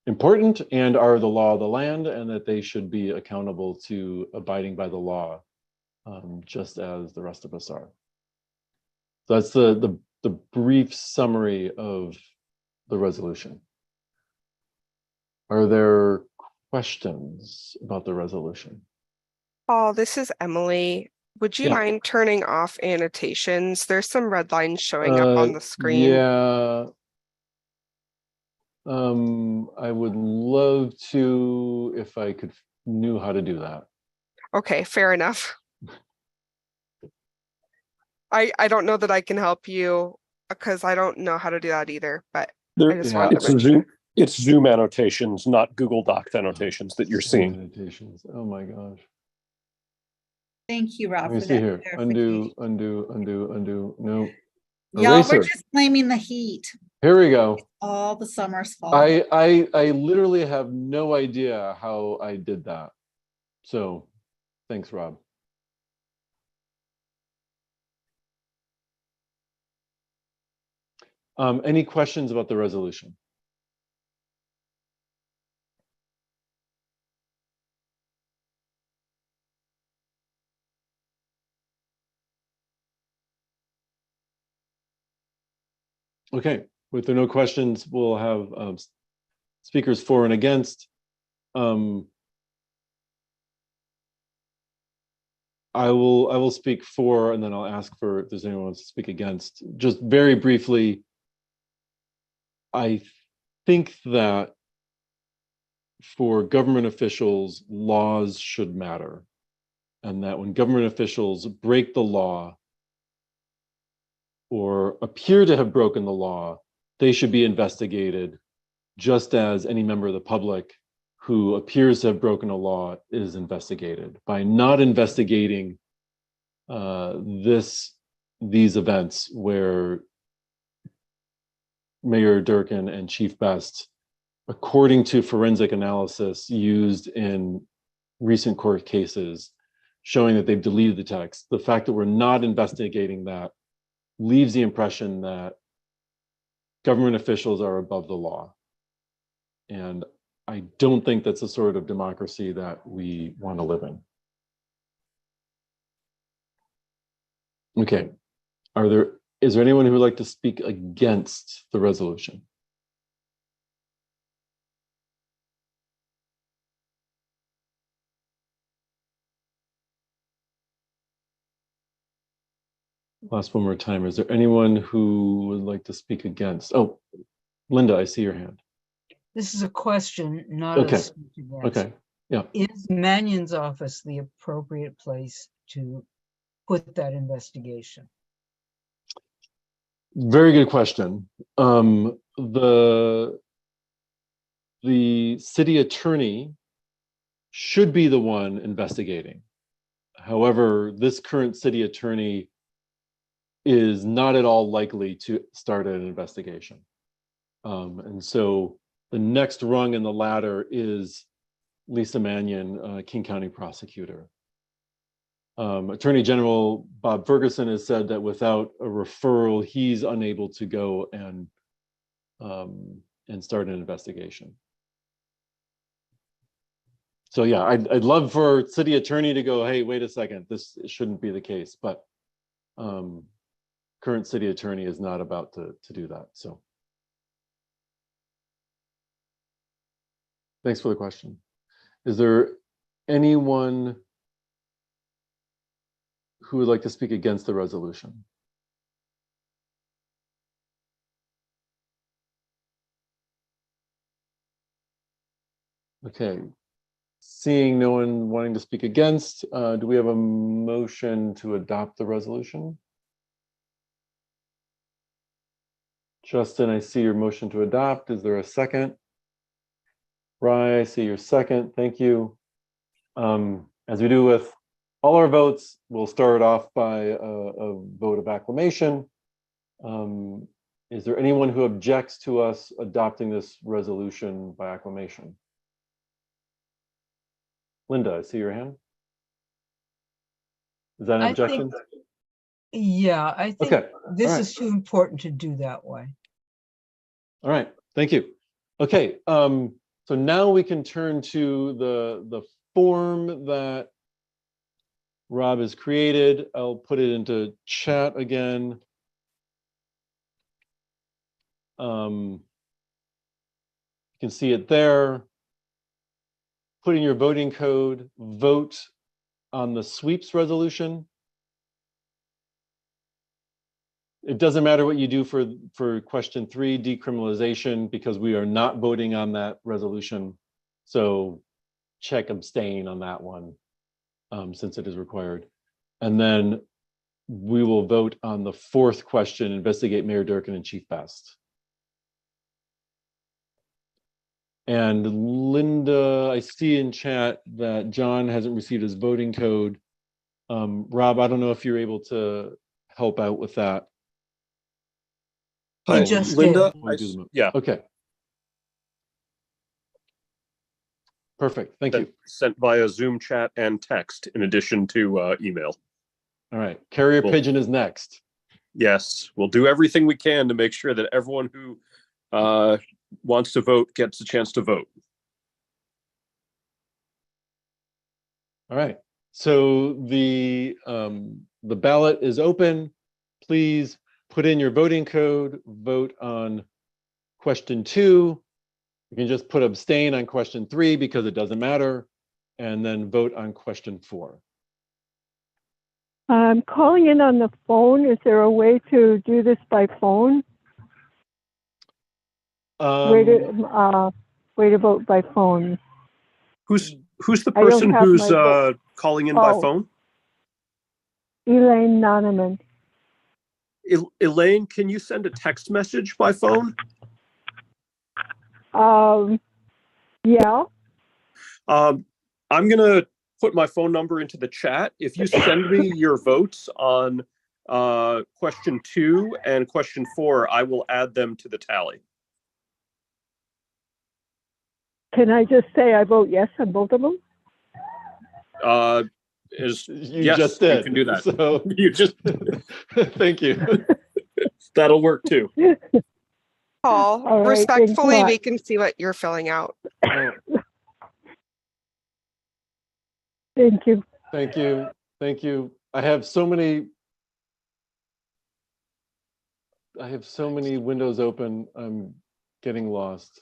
B: important and are the law of the land, and that they should be accountable to abiding by the law, just as the rest of us are. So that's the brief summary of the resolution. Are there questions about the resolution?
G: Paul, this is Emily. Would you
B: Yeah.
G: mind turning off annotations? There's some red lines showing up on the screen.
B: Yeah. I would love to if I knew how to do that.
G: Okay, fair enough. I don't know that I can help you because I don't know how to do that either, but I just wanted to mention.
E: It's Zoom annotations, not Google Docs annotations that you're seeing.
B: Annotations. Oh my gosh.
C: Thank you, Rob,
B: Let me
C: for
B: see
C: that
B: here.
C: clarification.
B: Undo. No.
C: Y'all, we're
B: Eraser.
C: just blaming the heat.
B: Here we go.
C: All the summer's fault.
B: I literally have no idea how I did that. So thanks, Rob. Any questions about the resolution? Okay, if there are no questions, we'll have speakers for and against. I will speak for, and then I'll ask for if there's anyone who wants to speak against. Just very briefly, I think that for government officials, laws should matter, and that when government officials break the law or appear to have broken the law, they should be investigated, just as any member of the public who appears to have broken a law is investigated. By not investigating these events where Mayor Durkin and Chief Best, according to forensic analysis used in recent court cases showing that they've deleted the text, the fact that we're not investigating that leaves the impression that government officials are above the law. And I don't think that's the sort of democracy that we want to live in. Okay, is there anyone who would like to speak against the resolution? Last one more time. Is there anyone who would like to speak against? Oh, Linda, I see your hand.
U: This is a question, not
B: Okay.
U: a speech against.
B: Okay, yeah.
U: Is Mannion's office the appropriate place to put that investigation?
B: Very good question. The city attorney should be the one investigating. However, this current city attorney is not at all likely to start an investigation. And so the next rung in the ladder is Lisa Mannion, King County prosecutor. Attorney General Bob Ferguson has said that without a referral, he's unable to go and start an investigation. So yeah, I'd love for city attorney to go, hey, wait a second, this shouldn't be the case, but current city attorney is not about to do that. So thanks for the question. Is there anyone who would like to speak against the resolution? Okay, seeing no one wanting to speak against, do we have a motion to adopt the resolution? Justin, I see your motion to adopt. Is there a second? Rye, I see your second. Thank you. As we do with all our votes, we'll start off by a vote of acclamation. Is there anyone who objects to us adopting this resolution by acclamation? Linda, I see your hand. Is that an
U: I
B: objection?
U: think, yeah, I think
B: Okay,
U: this
B: all right.
U: is too important to do that way.
B: All right, thank you. Okay, so now we can turn to the form that Rob has created. I'll put it into chat again. You can see it there. Put in your voting code, vote on the sweeps resolution. It doesn't matter what you do for question 3, decriminalization, because we are not voting on that resolution. So check abstain on that one, since it is required. And then we will vote on the 4th question, investigate Mayor Durkan and Chief Best. And Linda, I see in chat that John hasn't received his voting code. Rob, I don't know if you're able to help out with that.
U: He just
E: Linda,
U: did.
E: yeah,
B: Okay. Perfect, thank you.
E: sent via Zoom chat and text in addition to email.
B: All right, carrier
E: Cool.
B: pigeon is next.
E: Yes, we'll do everything we can to make sure that everyone who wants to vote gets a chance to vote.
B: All right, so the ballot is open. Please put in your voting code, vote on question 2. You can just put abstain on question 3 because it doesn't matter, and then vote on question 4.
I: I'm calling in on the phone. Is there a way to do this by phone? Way to vote by phone.
E: Who's the
I: I don't
E: person
I: have
E: who's
I: my vote.
E: calling in by
I: Oh.
E: phone?
I: Elaine Noneman.
E: Elaine, can you send a text message by phone?
I: Yeah.
E: I'm gonna put my phone number into the chat. If you send me your votes on question 2 and question 4, I will add them to the tally.
I: Can I just say I vote yes on both of them?
B: You just
E: you
B: did.
E: can do that.
B: So
E: You just
B: thank you.
E: That'll work too.
G: Paul,
I: All right, thanks a
G: respectfully,
I: lot.
G: we can see what you're filling out.
I: Thank you.
B: Thank you. Thank you. I have so many windows open. I'm getting lost.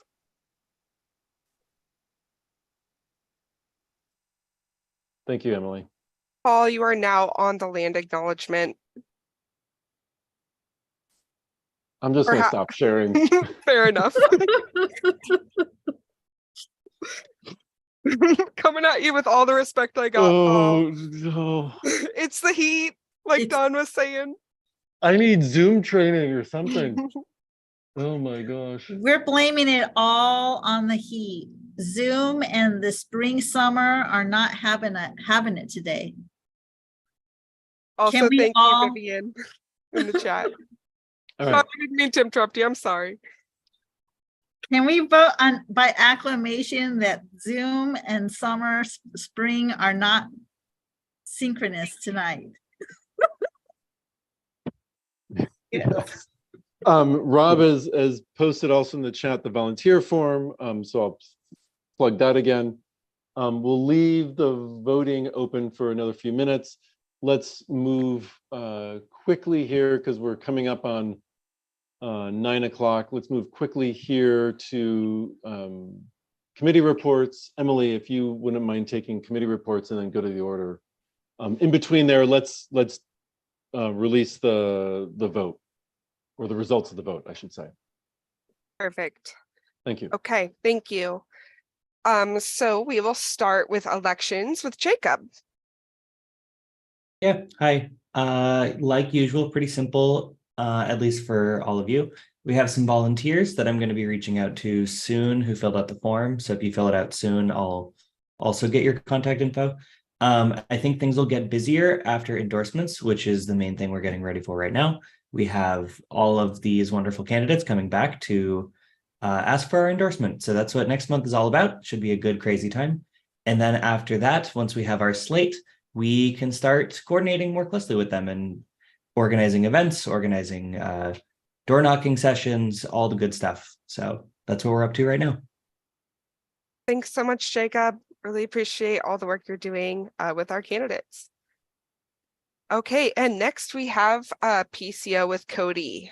B: Thank you, Emily.
G: Paul, you are now on the land acknowledgement.
B: I'm just going to stop sharing.
G: Fair enough. Coming at you with all the respect I got.
B: Oh,
G: Paul.
B: no.
G: It's the heat, like Don was saying.
B: I need Zoom training or something. Oh my gosh.
C: We're blaming it all on the heat. Zoom and the spring summer are not having it today.
G: Also,
C: Can we
G: thank
C: all-
G: you, Vivian, in the chat.
B: All
G: Sorry,
B: right.
G: I didn't mean to interrupt you. I'm sorry.
C: Can we vote on by acclamation that Zoom and spring are not synchronous tonight?
B: Yes. Rob has posted also in the chat the volunteer form, so I'll plug that again. We'll leave the voting open for another few minutes. Let's move quickly here because we're coming up on 9 o'clock. Let's move quickly here to committee reports. Emily, if you wouldn't mind taking committee reports and then go to the order In between there, let's release the vote, or the results of the vote, I should say.
G: Perfect.
B: Thank you.
G: Okay, thank you. So we will start with elections with Jacob.
F: Yeah, hi. Like usual, pretty simple, at least for all of you. We have some volunteers that I'm going to be reaching out to soon who filled out the form. So if you fill it out soon, I'll also get your contact info. I think things will get busier after endorsements, which is the main thing we're getting ready for right now. We have all of these wonderful candidates coming back to ask for our endorsement. So that's what next month is all about. Should be a good, crazy time. And then after that, once we have our slate, we can start coordinating more closely with them and organizing events, organizing door knocking sessions, all the good stuff. So that's what we're up to right now.
G: Thanks so much, Jacob. Really appreciate all the work you're doing with our candidates. Okay, and next we have PCO with Cody.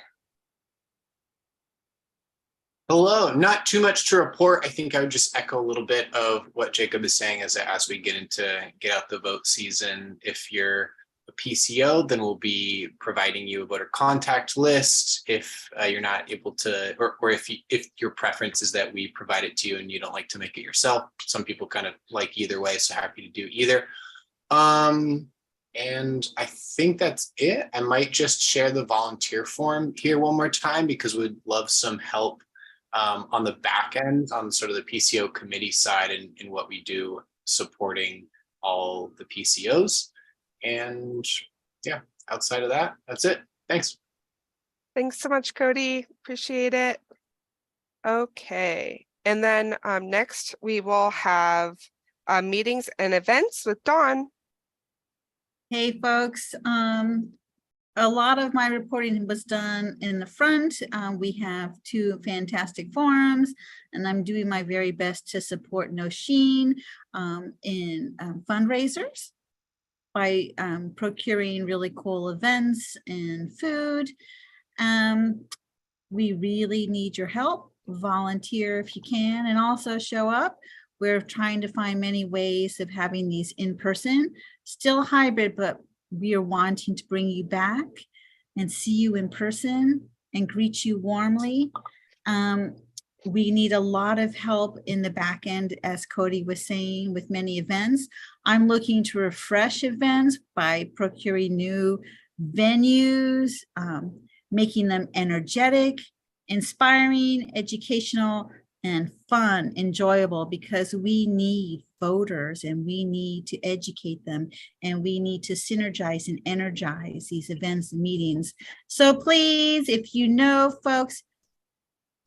J: Hello, not too much to report. I think I would just echo a little bit of what Jacob is saying as we get out the vote season. If you're a PCO, then we'll be providing you a voter contact list. If you're not able to, or if your preference is that we provide it to you and you don't like to make it yourself, some people kind of like either way, so happy to do either. And I think that's it. I might just share the volunteer form here one more time because we'd love some help on the back end, on sort of the PCO committee side and what we do supporting all the PCOs. And yeah, outside of that, that's it. Thanks.
G: Thanks so much, Cody. Appreciate it. Okay, and then next we will have meetings and events with Dawn.
C: Hey, folks. A lot of my reporting was done in the front. We have 2 fantastic forums, and I'm doing my very best to support Nosheen in fundraisers by procuring really cool events and food. We really need your help. Volunteer if you can, and also show up. We're trying to find many ways of having these in person, still hybrid, but we are wanting to bring you back and see you in person and greet you warmly. We need a lot of help in the back end, as Cody was saying, with many events. I'm looking to refresh events by procuring new venues, making them energetic, inspiring, educational, and fun, enjoyable, because we need voters and we need to educate them and we need to synergize and energize these events and meetings. So please, if you know folks,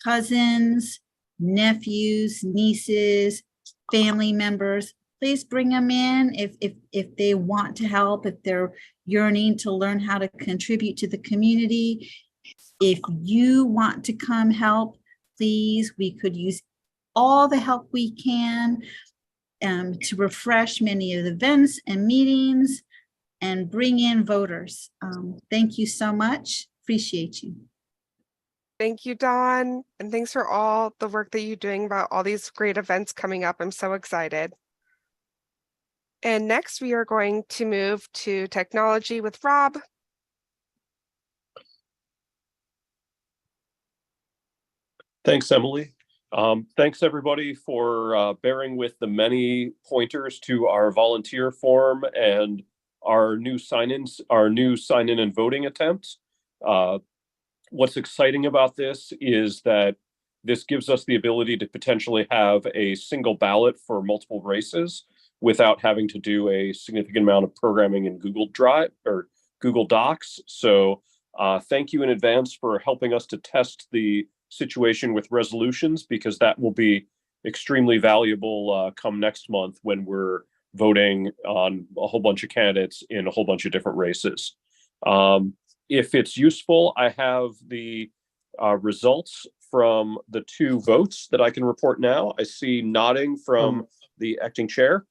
C: cousins, nephews, nieces, family members, please bring them in if they want to help, if they're yearning to learn how to contribute to the community. If you want to come help, please, we could use all the help we can to refresh many of the events and meetings and bring in voters. Thank you so much. Appreciate you.
G: Thank you, Dawn. And thanks for all the work that you're doing about all these great events coming up. I'm so excited. And next we are going to move to technology with Rob.
E: Thanks, Emily. Thanks everybody for bearing with the many pointers to our volunteer form and our new sign-ins, our new sign-in and voting attempts. What's exciting about this is that this gives us the ability to potentially have a single ballot for multiple races without having to do a significant amount of programming in Google Drive or Google Docs. So thank you in advance for helping us to test the situation with resolutions, because that will be extremely valuable come next month when we're voting on a whole bunch of candidates in a whole bunch of different races. If it's useful, I have the results from the 2 votes that I can report now. I see nodding from the acting chair.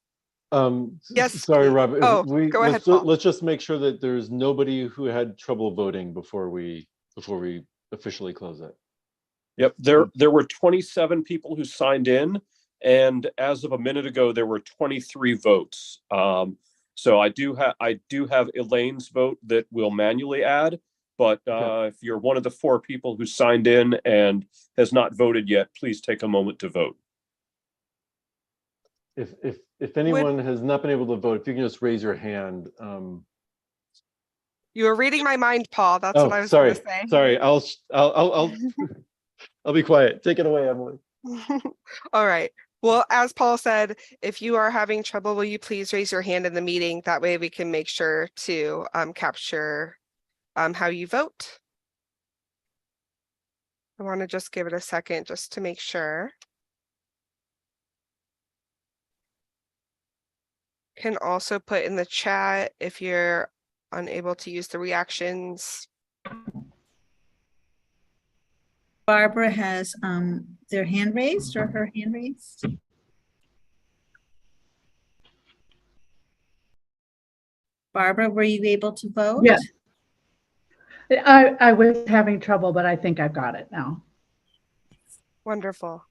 G: Yes.
B: Sorry, Rob.
G: Go ahead, Paul.
B: Let's just make sure that there's nobody who had trouble voting before we officially close it.
E: Yep, there were 27 people who signed in, and as of a minute ago, there were 23 votes. So I do have Elaine's vote that we'll manually add, but if you're one of the 4 people who signed in and has not voted yet, please take a moment to vote.
B: If anyone has not been able to vote, if you can just raise your hand.
G: You were reading my mind, Paul. That's what I was
B: sorry,
G: going to say.
B: sorry. I'll I'll be quiet. Take it away, Emily.
G: All right. Well, as Paul said, if you are having trouble, will you please raise your hand in the meeting? That way we can make sure to capture how you vote. I want to just give it a second just to make sure. Can also put in the chat if you're unable to use the reactions.
C: Barbara has their hand raised or her hand raised. Barbara, were you able to vote?
K: Yes. I was having trouble, but I think I've got it now.
G: Wonderful.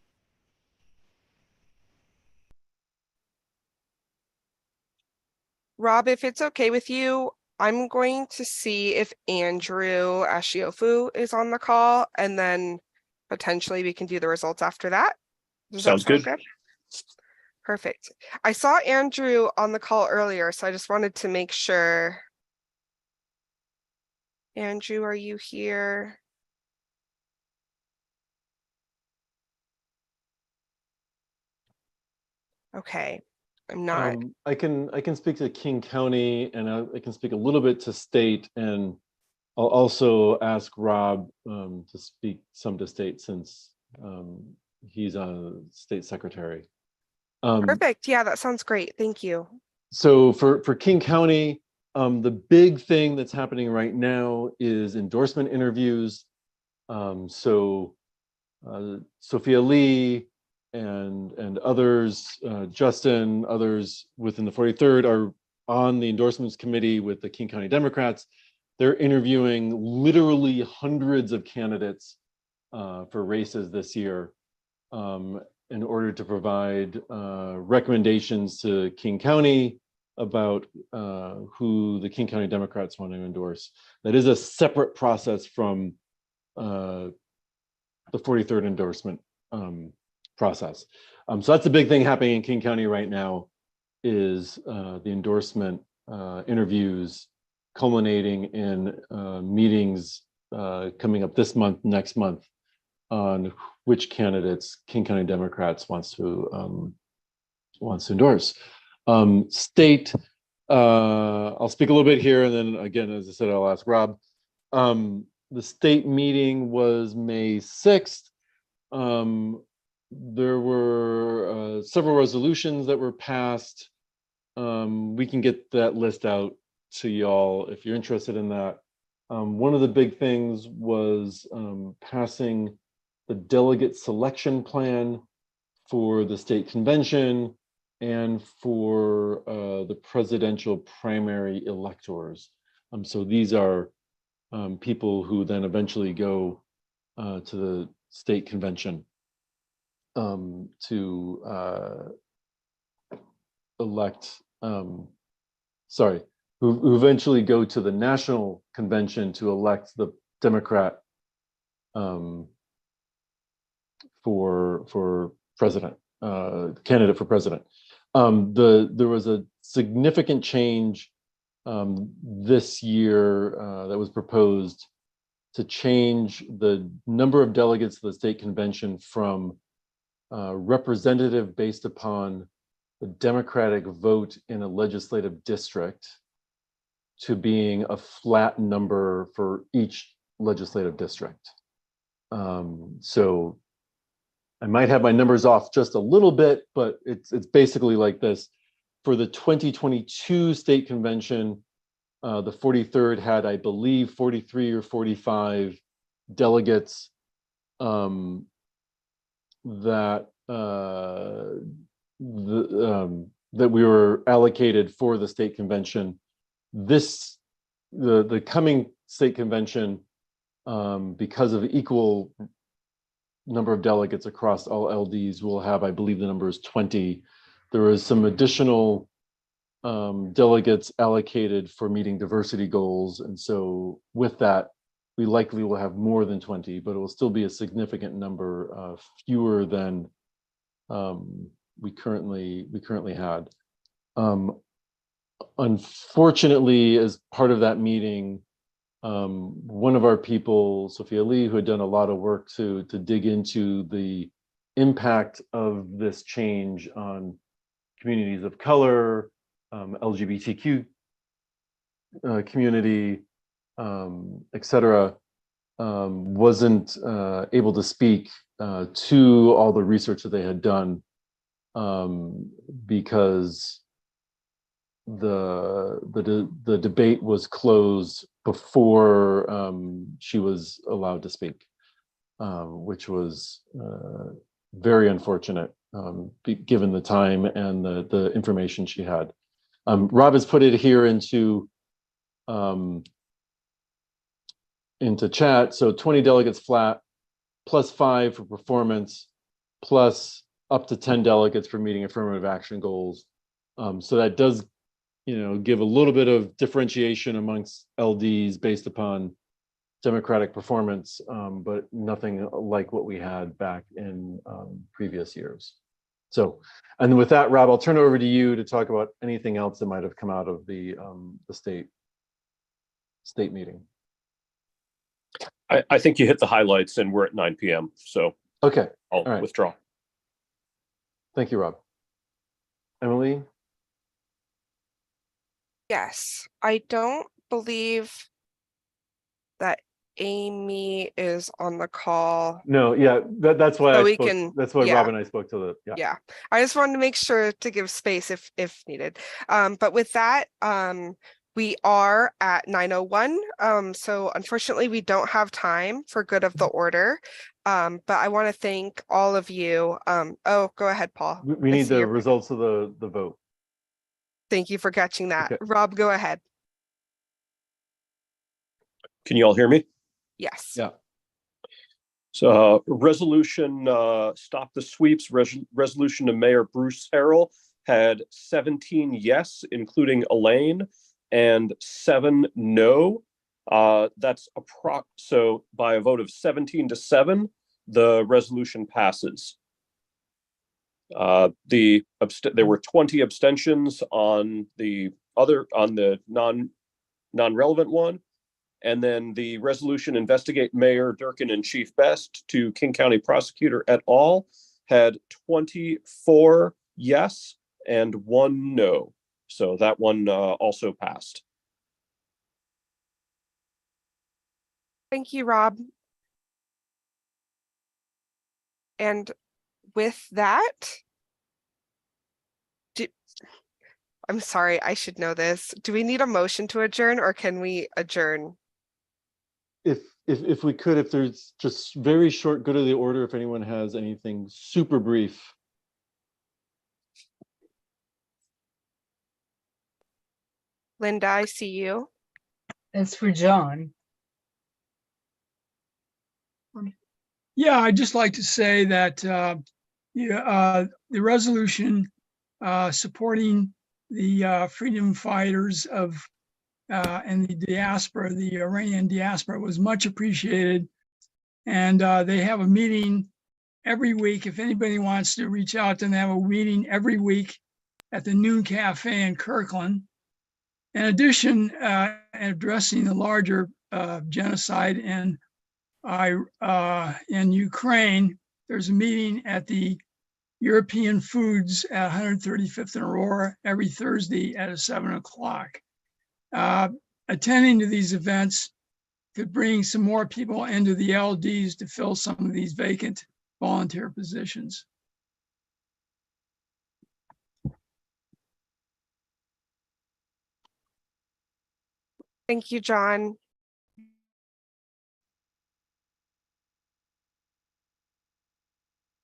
G: Rob, if it's okay with you, I'm going to see if Andrew Ashiofu is on the call, and then potentially we can do the results after that. Does that
E: Sounds good.
G: Perfect. I saw Andrew on the call earlier, so I just wanted to make sure. Andrew, are you here? Okay, I'm not.
B: I can speak to King County, and I can speak a little bit to state, and I'll also ask Rob to speak some to state since he's a state secretary.
G: Perfect. Yeah, that sounds great. Thank you.
B: So for King County, the big thing that's happening right now is endorsement interviews. So Sophia Lee and others, Justin, others within the 43rd are on the endorsements committee with the King County Democrats. They're interviewing literally hundreds of candidates for races this year in order to provide recommendations to King County about who the King County Democrats want to endorse. That is a separate process from the 43rd endorsement process. So that's a big thing happening in King County right now, is the endorsement interviews culminating in meetings coming up this month, next month, on which candidates King County Democrats wants to endorse. State, I'll speak a little bit here, and then again, as I said, I'll ask Rob. The state meeting was May 6th. There were several resolutions that were passed. We can get that list out to y'all if you're interested in that. One of the big things was passing the delegate selection plan for the state convention and for the presidential primary electors. So these are people who then eventually go to the state convention to elect, who eventually go to the national convention to elect the Democrat for president, candidate for president. There was a significant change this year that was proposed to change the number of delegates to the state convention from representative based upon the Democratic vote in a legislative district to being a flat number for each legislative district. So I might have my numbers off just a little bit, but it's basically like this. For the 2022 state convention, the 43rd had, I believe, 43 or 45 delegates that we were allocated for the state convention. The coming state convention, because of equal number of delegates across all LDs, will have, I believe the number is 20. There was some additional delegates allocated for meeting diversity goals. And so with that, we likely will have more than 20, but it will still be a significant number, fewer than we currently had. Unfortunately, as part of that meeting, one of our people, Sophia Lee, who had done a lot of work to dig into the impact of this change on communities of color, LGBTQ community, et cetera, wasn't able to speak to all the research that they had done because the debate was closed before she was allowed to speak, which was very unfortunate given the time and the information she had. Rob has put it here into chat. So 20 delegates flat, plus 5 for performance, plus up to 10 delegates for meeting affirmative action goals. So that does, give a little bit of differentiation amongst LDs based upon democratic performance, but nothing like what we had back in previous years. So, and with that, Rob, I'll turn it over to you to talk about anything else that might have come out of the state meeting.
E: I think you hit the highlights, and we're at 9 p.m. So
B: okay,
E: I'll withdraw.
B: Thank you, Rob. Emily?
G: Yes, I don't believe that Amy is on the call.
B: No, yeah, that's why
G: So
B: I
G: we
B: spoke.
G: can-
B: That's why
G: yeah.
B: Rob and I spoke to
G: Yeah, I just wanted to make sure to give space if needed. But with that, we are at 9:01. So unfortunately, we don't have time for good of the order. But I want to thank all of you. Oh, go ahead, Paul.
B: We
G: I
B: need
G: see
B: the
G: your-
B: results of the vote.
G: Thank you for catching that.
B: Okay.
G: Rob, go ahead.
E: Can you all hear me?
G: Yes.
B: Yeah.
E: So resolution, stop the sweeps, resolution to Mayor Bruce Harrell had 17 yes, including Elaine, and 7 no. That's so by a vote of 17-7, the resolution passes. There were 20 abstentions on the non-relevant one. And then the resolution investigate Mayor Durkin and Chief Best to King County Prosecutor et al. Had 24 yes and 1 no. So that one also passed.
G: Thank you, Rob. And with that, I'm sorry, I should know this. Do we need a motion to adjourn or can we adjourn?
B: If we could, if there's just very short good of the order, if anyone has anything super brief.
G: Linda, I see you.
U: That's for John.
H: Yeah, I'd just like to say that the resolution supporting the freedom fighters of and the diaspora, the Iranian diaspora, was much appreciated. And they have a meeting every week. If anybody wants to reach out to them, they have a meeting every week at the Noon Cafe in Kirkland. In addition, addressing the larger genocide in Ukraine, there's a meeting at the European Foods at 135th and Aurora every Thursday at 7 o'clock. Attending to these events could bring some more people into the LDs to fill some of these vacant volunteer positions.
G: Thank you, John.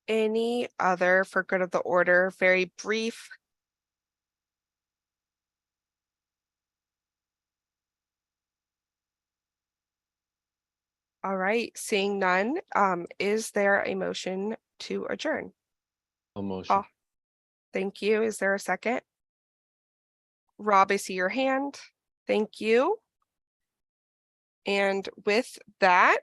G: Any other for good of the order? Very brief. All right, seeing none, is there a motion to adjourn?
B: A motion.
G: Thank you. Is there a second? Rob, I see your hand. Thank you. And with that,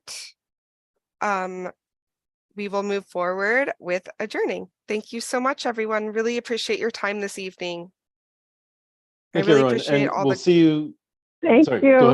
G: we will move forward with adjourning. Thank you so much, everyone. Really appreciate your time this evening.
B: Thank
G: I really
B: you, everyone.
G: appreciate
B: And
G: all
B: we'll
G: the
B: see you.
I: Thank
B: Sorry,
I: you.
B: go